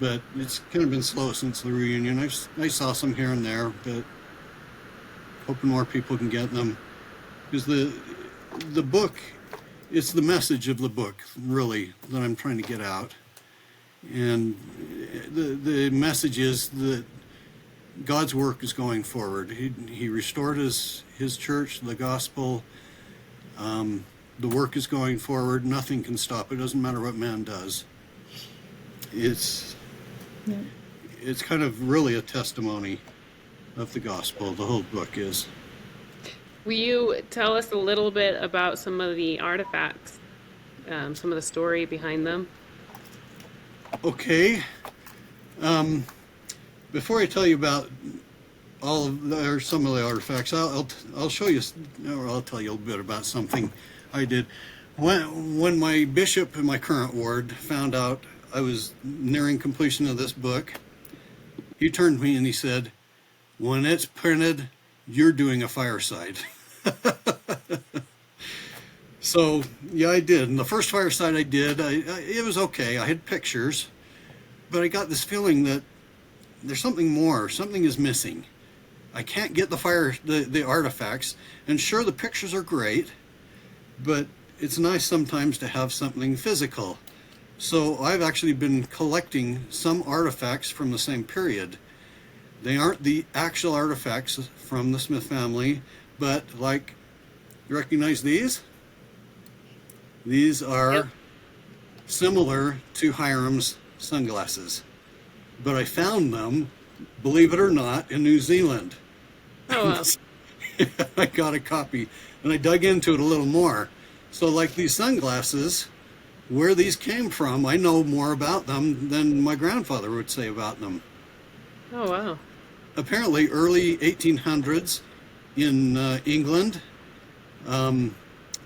but it's kind of been slow since the reunion. I saw some here and there, but hoping more people can get them, because the book, it's the message of the book really that I'm trying to get out, and the message is that God's work is going forward. He restored his church, the gospel. The work is going forward. Nothing can stop it. It doesn't matter what man does. It's kind of really a testimony of the gospel. The whole book is. Will you tell us a little bit about some of the artifacts, some of the story behind them? Okay. Before I tell you about some of the artifacts, I'll show you, or I'll tell you a bit about something I did. When my bishop in my current ward found out I was nearing completion of this book, he turned to me and he said, "When it's printed, you're doing a fireside. So yeah, I did. And the first fireside I did, it was okay. I had pictures, but I got this feeling that there's something more. Something is missing. I can't get the artifacts. And sure, the pictures are great, but it's nice sometimes to have something physical. So I've actually been collecting some artifacts from the same period. They aren't the actual artifacts from the Smith family, but like, you recognize these? These are Yep. similar to Hyrum's sunglasses, but I found them, believe it or not, in New Zealand. Oh, wow. I got a copy and I dug into it a little more. So like these sunglasses, where these came from, I know more about them than my grandfather would say about them. Oh, wow. Apparently early 1800s in England,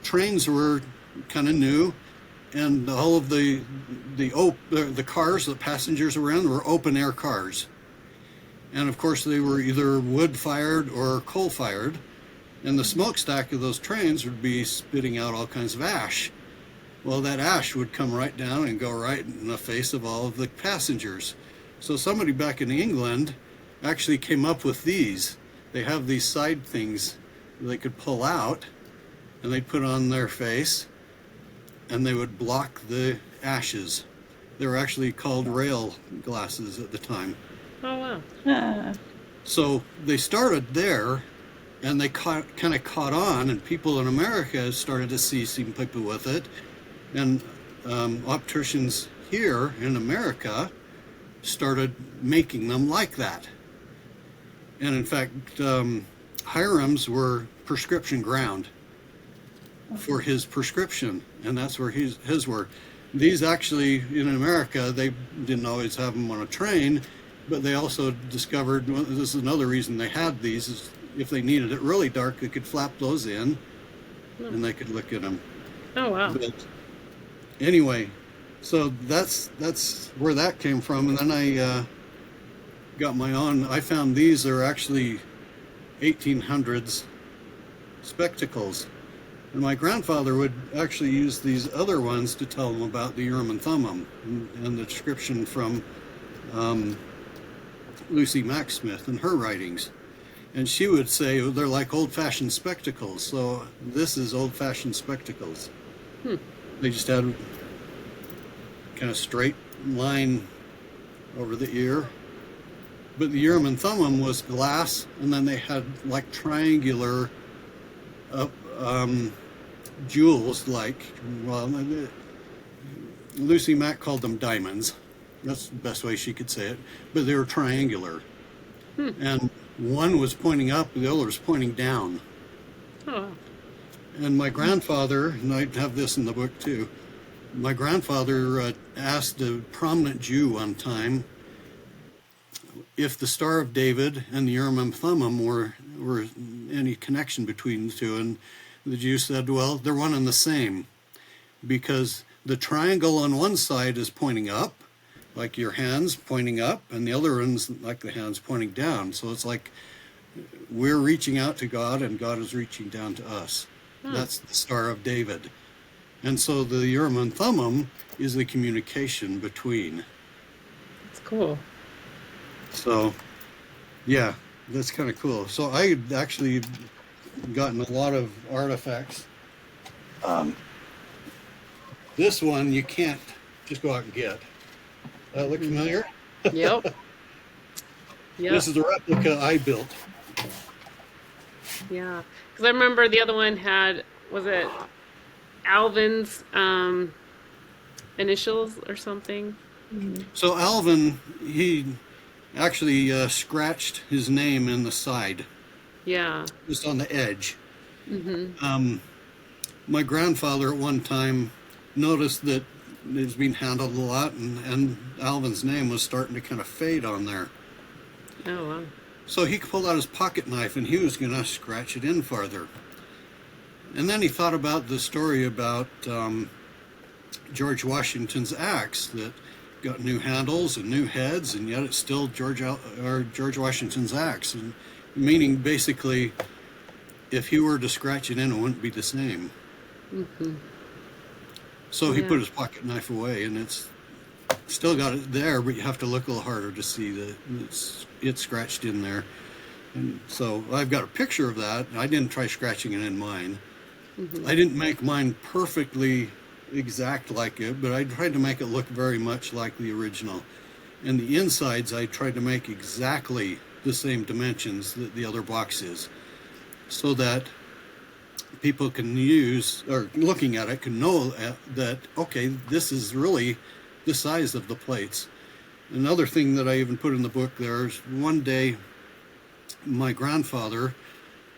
trains were kind of new, and all of the cars that passengers were in were open air cars. And of course they were either wood fired or coal fired, and the smokestack of those trains would be spitting out all kinds of ash. Well, that ash would come right down and go right in the face of all of the passengers. So somebody back in England actually came up with these. They have these side things they could pull out, and they'd put on their face, and they would block the ashes. They were actually called rail glasses at the time. Oh, wow. Ah, So they started there, and they kind of caught on, and people in America started to see some people with it, and opticians here in America started making them like that. And in fact, Hyrum's were prescription ground for his prescription, and that's where his were. These actually, in America, they didn't always have them on a train, but they also discovered, well, this is another reason they had these, is if they needed it really dark, they could flap those in, and they could look at them. Oh, wow. But anyway, so that's where that came from, and then I got my own. I found these are actually 1800s spectacles. And my grandfather would actually use these other ones to tell them about the Urim and Thummim, and the description from Lucy Mack Smith and her writings. And she would say, oh, they're like old-fashioned spectacles. So this is old-fashioned spectacles. They just had kind of straight line over the ear. But the Urim and Thummim was glass, and then they had like triangular jewels, like, well, Lucy Mack called them diamonds. That's the best way she could say it. But they were triangular. And one was pointing up, the other was pointing down. Oh, wow. And my grandfather, and I have this in the book too, my grandfather asked a prominent Jew one time if the Star of David and the Urim and Thummim were any connection between the two. And the Jew said, well, they're one and the same, because the triangle on one side is pointing up, like your hands pointing up, and the other one's like the hands pointing down. So it's like we're reaching out to God, and God is reaching down to us. That's the Star of David. And so the Urim and Thummim is the communication between. That's cool. So, yeah, that's kind of cool. So I had actually gotten a lot of artifacts. This one you can't just go out and get. Look familiar? Yep. Yep. This is a replica I built. Yeah. Because I remember the other one had, was it Alvin's initials or something? So Alvin, he actually scratched his name in the side, Yeah. just on the edge. My grandfather at one time noticed that it was being handled a lot, and Alvin's name was starting to kind of fade on there. Oh, wow. So he pulled out his pocket knife, and he was going to scratch it in farther. And then he thought about the story about George Washington's axe that got new handles and new heads, and yet it's still George Washington's axe. And meaning basically, if he were to scratch it in, it wouldn't be the same. So he Yeah. put his pocket knife away, and it's still got it there, but you have to look a little harder to see that it's scratched in there. And so I've got a picture of that. I didn't try scratching it in mine. I didn't make mine perfectly exact like it, but I tried to make it look very much like the original. And the insides, I tried to make exactly the same dimensions that the other box is, so that people can use, or looking at it, can know that, okay, this is really the size of the plates. Another thing that I even put in the book there is one day my grandfather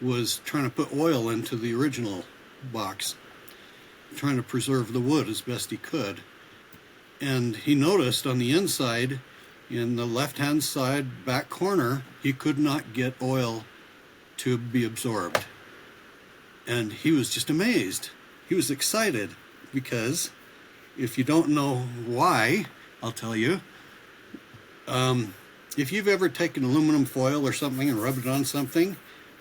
was trying to put oil into the original box, trying to preserve the wood as best he could. And he noticed on the inside, in the left-hand side back corner, he could not get oil to be absorbed. And he was just amazed. He was excited because, if you don't know why, I'll tell you. If you've ever taken aluminum foil or something and rubbed it on something,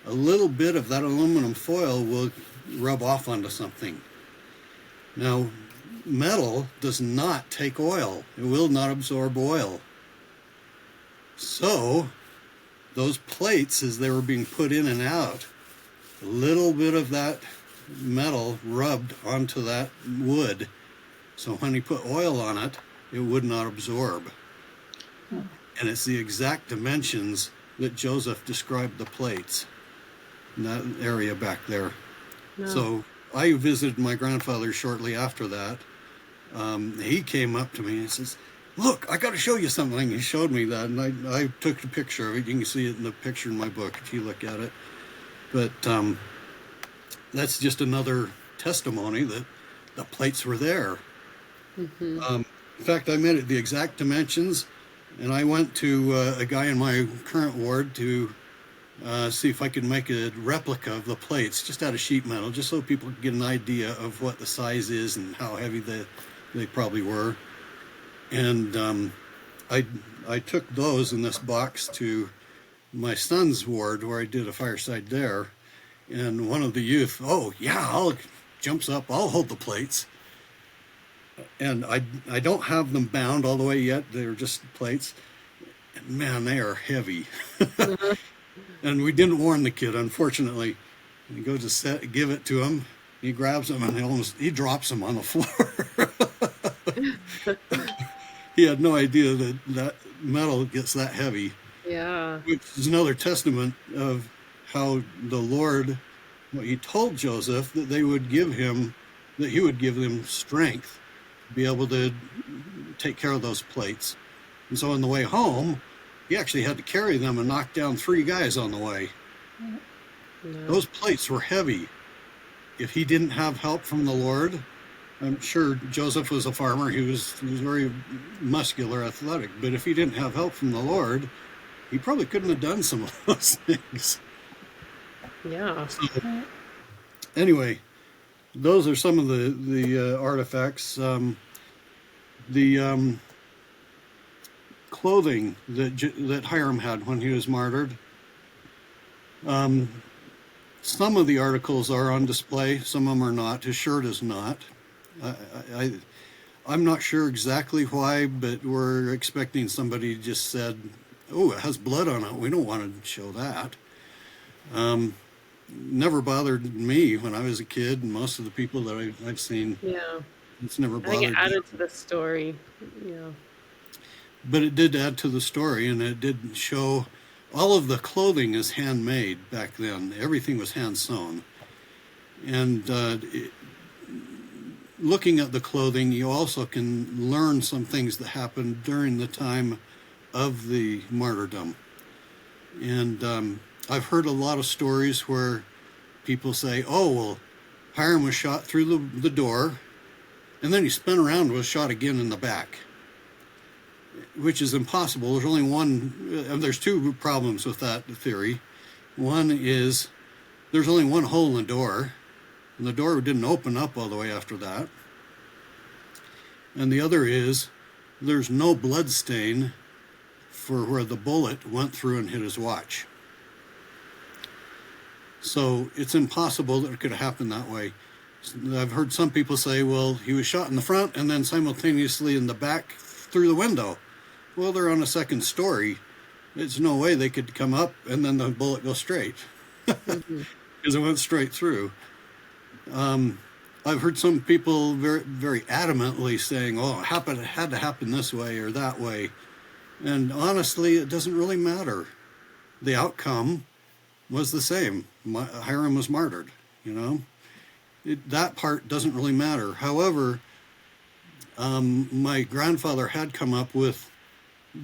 a little bit of that aluminum foil will rub off onto something. Now, metal does not take oil. It will not absorb oil. So, those plates, as they were being put in and out, a little bit of that metal rubbed onto that wood. So when he put oil on it, it would not absorb. And it's the exact dimensions that Joseph described the plates in that area back there. No. So I visited my grandfather shortly after that. He came up to me and says, "Look, I got to show you something." He showed me that, and I took a picture of it. You can see it in the picture in my book if you look at it. But that's just another testimony that the plates were there. In fact, I made it the exact dimensions, and I went to a guy in my current ward to see if I could make a replica of the plates just out of sheet metal, just so people could get an idea of what the size is and how heavy they probably were. And I took those in this box to my son's ward where I did a fireside there. And one of the youth, "Oh yeah," jumps up, "I'll hold the plates." And I don't have them bound all the way yet. They're just plates. And man, they are heavy. And we didn't warn the kid, unfortunately. He goes to give it to him. He grabs them and he drops them on the floor. He had no idea that metal gets that heavy. Yeah. Which is another testament of how the Lord, what he told Joseph, that he would give them strength to be able to take care of those plates. And so on the way home, he actually had to carry them and knock down 3 guys on the way. No. Those plates were heavy. If he didn't have help from the Lord, I'm sure Joseph was a farmer. He was very muscular, athletic. But if he didn't have help from the Lord, he probably couldn't have done some of those things. Yeah. So, anyway, those are some of the artifacts. The clothing that Hyrum had when he was martyred. Some of the articles are on display. Some of them are not. His shirt is not. I'm not sure exactly why, but we're expecting somebody just said, "Oh, it has blood on it. We don't want to show that." Never bothered me when I was a kid, and most of the people that I've seen, Yeah. it's never I think bothered it me. added to the story. Yeah. But it did add to the story, and it did show all of the clothing is handmade back then. Everything was hand sewn. And looking at the clothing, you also can learn some things that happened during the time of the martyrdom. And I've heard a lot of stories where people say, "Oh, well, Hyrum was shot through the door, and then he spun around and was shot again in the back," which is impossible. There's only one, and there's 2 problems with that theory. One is there's only one hole in the door, and the door didn't open up all the way after that. And the other is there's no blood stain for where the bullet went through and hit his watch. So it's impossible that it could have happened that way. I've heard some people say, well, he was shot in the front and then simultaneously in the back through the window. Well, they're on a second story. There's no way they could come up and then the bullet go straight Mhm. because it went straight through. I've heard some people very, very adamantly saying, oh, it had to happen this way or that way. And honestly, it doesn't really matter. The outcome was the same. Hyrum was martyred, you know? That part doesn't really matter. However, my grandfather had come up with,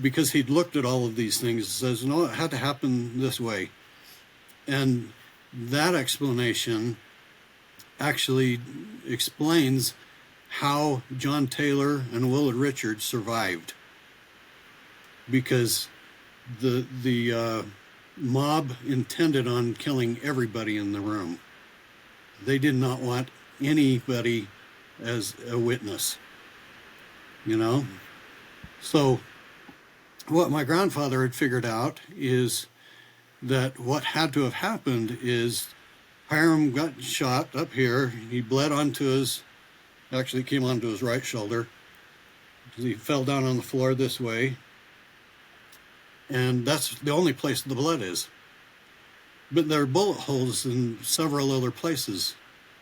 because he'd looked at all of these things, says, no, it had to happen this way. And that explanation actually explains how John Taylor and Willard Richards survived. Because the mob intended on killing everybody in the room. They did not want anybody as a witness, you know? So what my grandfather had figured out is that what had to have happened is Hyrum got shot up here. He bled onto his, actually came onto his right shoulder. He fell down on the floor this way. And that's the only place the blood is. But there are bullet holes in several other places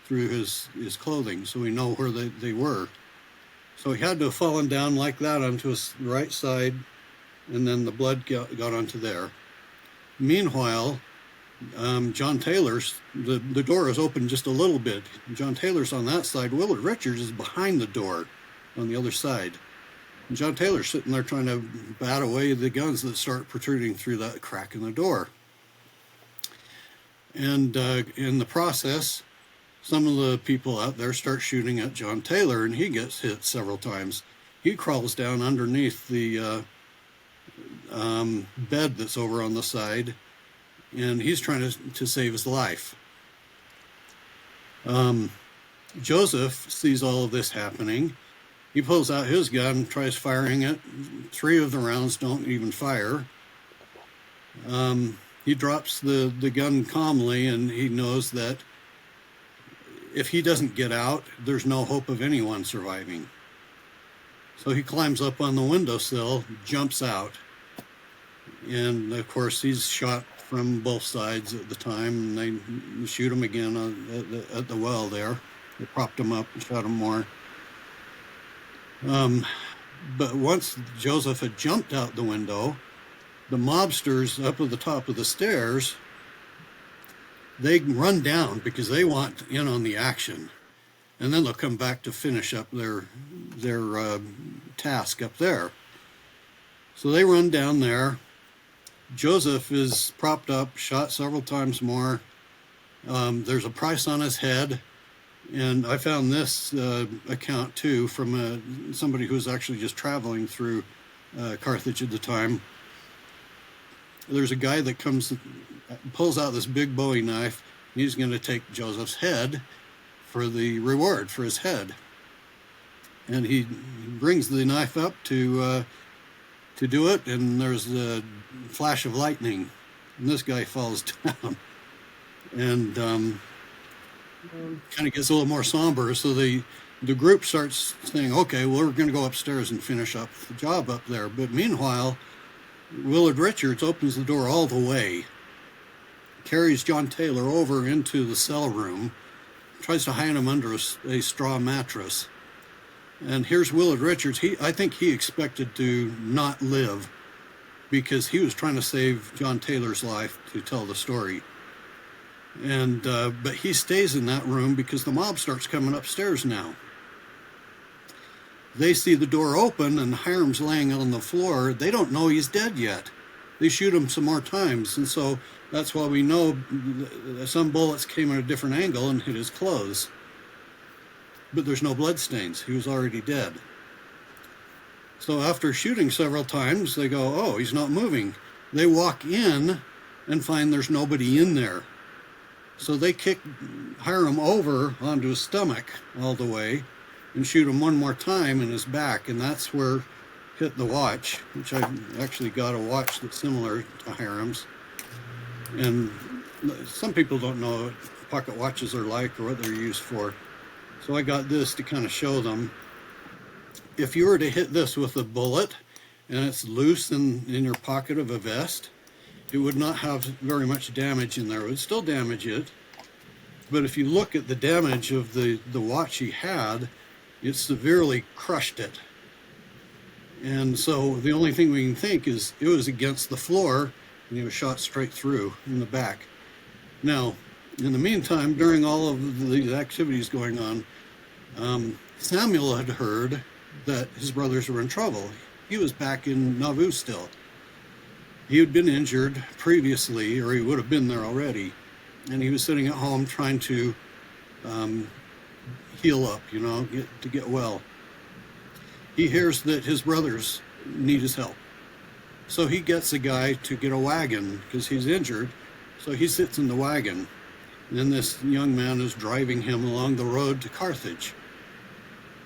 through his clothing, so we know where they were. So he had to have fallen down like that onto his right side, and then the blood got onto there. Meanwhile, John Taylor's, the door is open just a little bit. John Taylor's on that side. Willard Richards is behind the door on the other side. And John Taylor's sitting there trying to bat away the guns that start protruding through that crack in the door. And in the process, some of the people out there start shooting at John Taylor, and he gets hit several times. He crawls down underneath the bed that's over on the side, and he's trying to save his life. Joseph sees all of this happening. He pulls out his gun, tries firing it. 3 of the rounds don't even fire. He drops the gun calmly, and he knows that if he doesn't get out, there's no hope of anyone surviving. So he climbs up on the windowsill, jumps out. And of course, he's shot from both sides at the time, and they shoot him again at the well there. They propped him up and shot him more. But once Joseph had jumped out the window, the mobsters up at the top of the stairs, they run down because they want in on the action. And then they'll come back to finish up their task up there. So they run down there. Joseph is propped up, shot several times more. There's a price on his head. And I found this account too from somebody who was actually just traveling through Carthage at the time. There's a guy that pulls out this big Bowie knife. He's going to take Joseph's head for the reward for his head. And he brings the knife up to do it, and there's a flash of lightning, and this guy falls down. And kind of gets a little more somber. So the group starts saying, okay, well, we're going to go upstairs and finish up the job up there. But meanwhile, Willard Richards opens the door all the way, carries John Taylor over into the cell room, tries to hide him under a straw mattress. And here's Willard Richards. I think he expected to not live because he was trying to save John Taylor's life to tell the story. And but he stays in that room because the mob starts coming upstairs now. They see the door open and Hyrum's laying on the floor. They don't know he's dead yet. They shoot him some more times, and so that's why we know some bullets came at a different angle and hit his clothes. But there's no blood stains. He was already dead. So after shooting several times, they go, oh, he's not moving. They walk in and find there's nobody in there. So they kick Hyrum over onto his stomach all the way and shoot him one more time in his back, and that's where hit the watch, which I've actually got a watch that's similar to Hyrum's. And some people don't know what pocket watches are like or what they're used for. So I got this to kind of show them. If you were to hit this with a bullet and it's loose in your pocket of a vest, it would not have very much damage in there. It would still damage it. But if you look at the damage of the watch he had, it severely crushed it. And so the only thing we can think is it was against the floor and he was shot straight through in the back. Now, in the meantime, during all of these activities going on, Samuel had heard that his brothers were in trouble. He was back in Nauvoo still. He had been injured previously, or he would have been there already, and he was sitting at home trying to heal up, to get well. He hears that his brothers need his help. So he gets a guy to get a wagon because he's injured. So he sits in the wagon. And then this young man is driving him along the road to Carthage.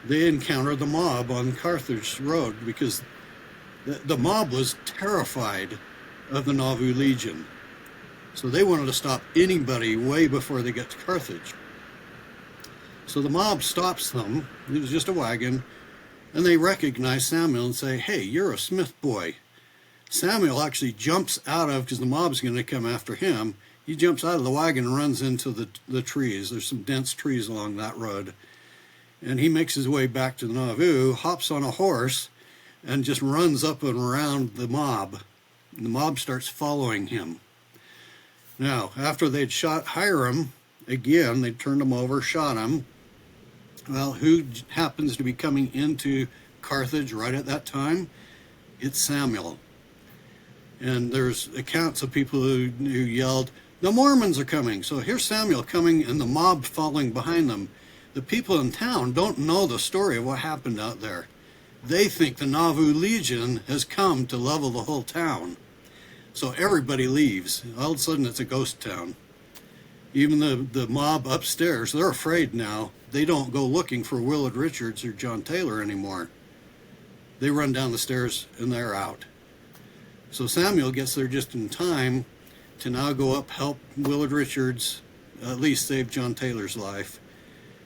They encounter the mob on Carthage Road because the mob was terrified of the Nauvoo Legion. So they wanted to stop anybody way before they get to Carthage. So the mob stops them. It was just a wagon. And they recognize Samuel and say, "Hey, you're a Smith boy." Samuel actually jumps out of, because the mob's going to come after him, he jumps out of the wagon and runs into the trees. There's some dense trees along that road. And he makes his way back to the Nauvoo, hops on a horse, and just runs up and around the mob. And the mob starts following him. Now, after they'd shot Hyrum, again, they turned him over, shot him. Well, who happens to be coming into Carthage right at that time? It's Samuel. And there's accounts of people who yelled, "The Mormons are coming." So here's Samuel coming and the mob following behind them. The people in town don't know the story of what happened out there. They think the Nauvoo Legion has come to level the whole town. So everybody leaves. All of a sudden it's a ghost town. Even the mob upstairs, they're afraid now. They don't go looking for Willard Richards or John Taylor anymore. They run down the stairs and they're out. So Samuel gets there just in time to now go up, help Willard Richards, at least save John Taylor's life,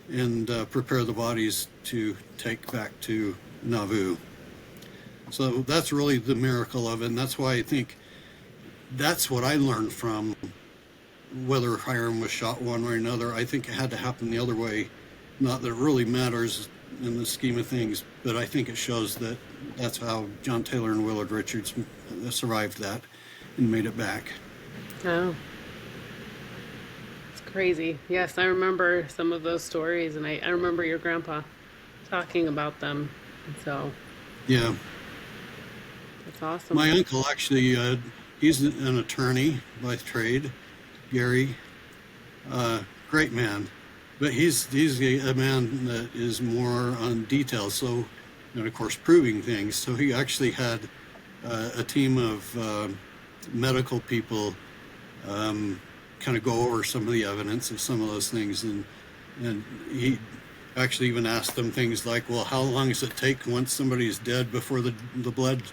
and prepare the bodies to take back to Nauvoo. So that's really the miracle of it, and that's why I think that's what I learned from whether Hyrum was shot one way or another. I think it had to happen the other way. Not that it really matters in the scheme of things, but I think it shows that that's how John Taylor and Willard Richards survived that and made it back. Oh, it's crazy. Yes, I remember some of those stories, and I remember your grandpa talking about them. And so Yeah. that's awesome. My uncle actually, he's an attorney by trade, Gary. Great man. But he's a man that is more on details, so, and of course proving things. So he actually had a team of medical people kind of go over some of the evidence of some of those things, and he actually even asked them things like, well, how long does it take once somebody's dead before the blood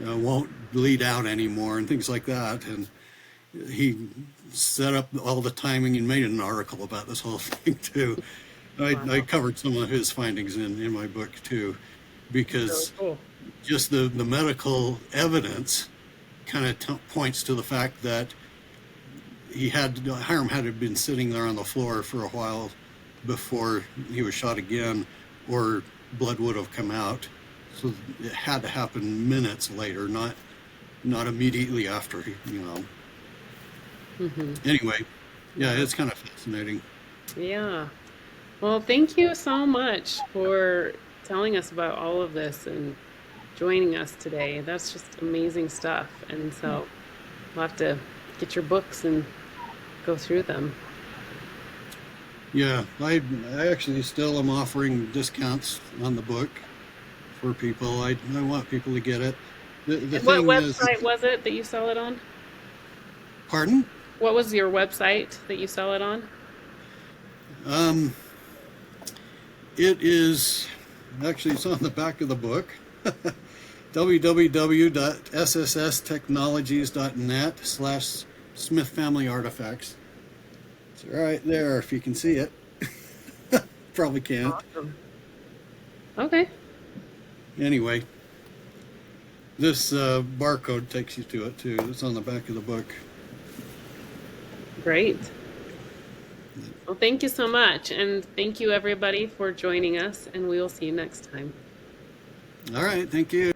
won't bleed out anymore, and things like that. And he set up all the timing and made an article about this whole thing too. I covered some of his findings in my book too, because Cool. just the medical evidence kind of points to the fact that Hyrum had been sitting there on the floor for a while before he was shot again, or blood would have come out. So it had to happen minutes later, not immediately after, Anyway, yeah, it's kind of fascinating. Yeah. Well, thank you so much for telling us about all of this and joining us today. That's just amazing stuff. And so we'll have to get your books and go through them. Yeah, I actually still am offering discounts on the book for people. I want people to get it. The What thing is, website was it that you sell it on? pardon? What was your website that you sell it on? It is, actually it's on the back of the book, www.sstechnologies.net/ Smith family artifacts. It's right there if you can see it. Probably can't. Awesome. Okay. Anyway, this barcode takes you to it too. It's on the back of the book. Great. Well, thank you so much. And thank you, everybody, for joining us. And we will see you next time. All right, thank you.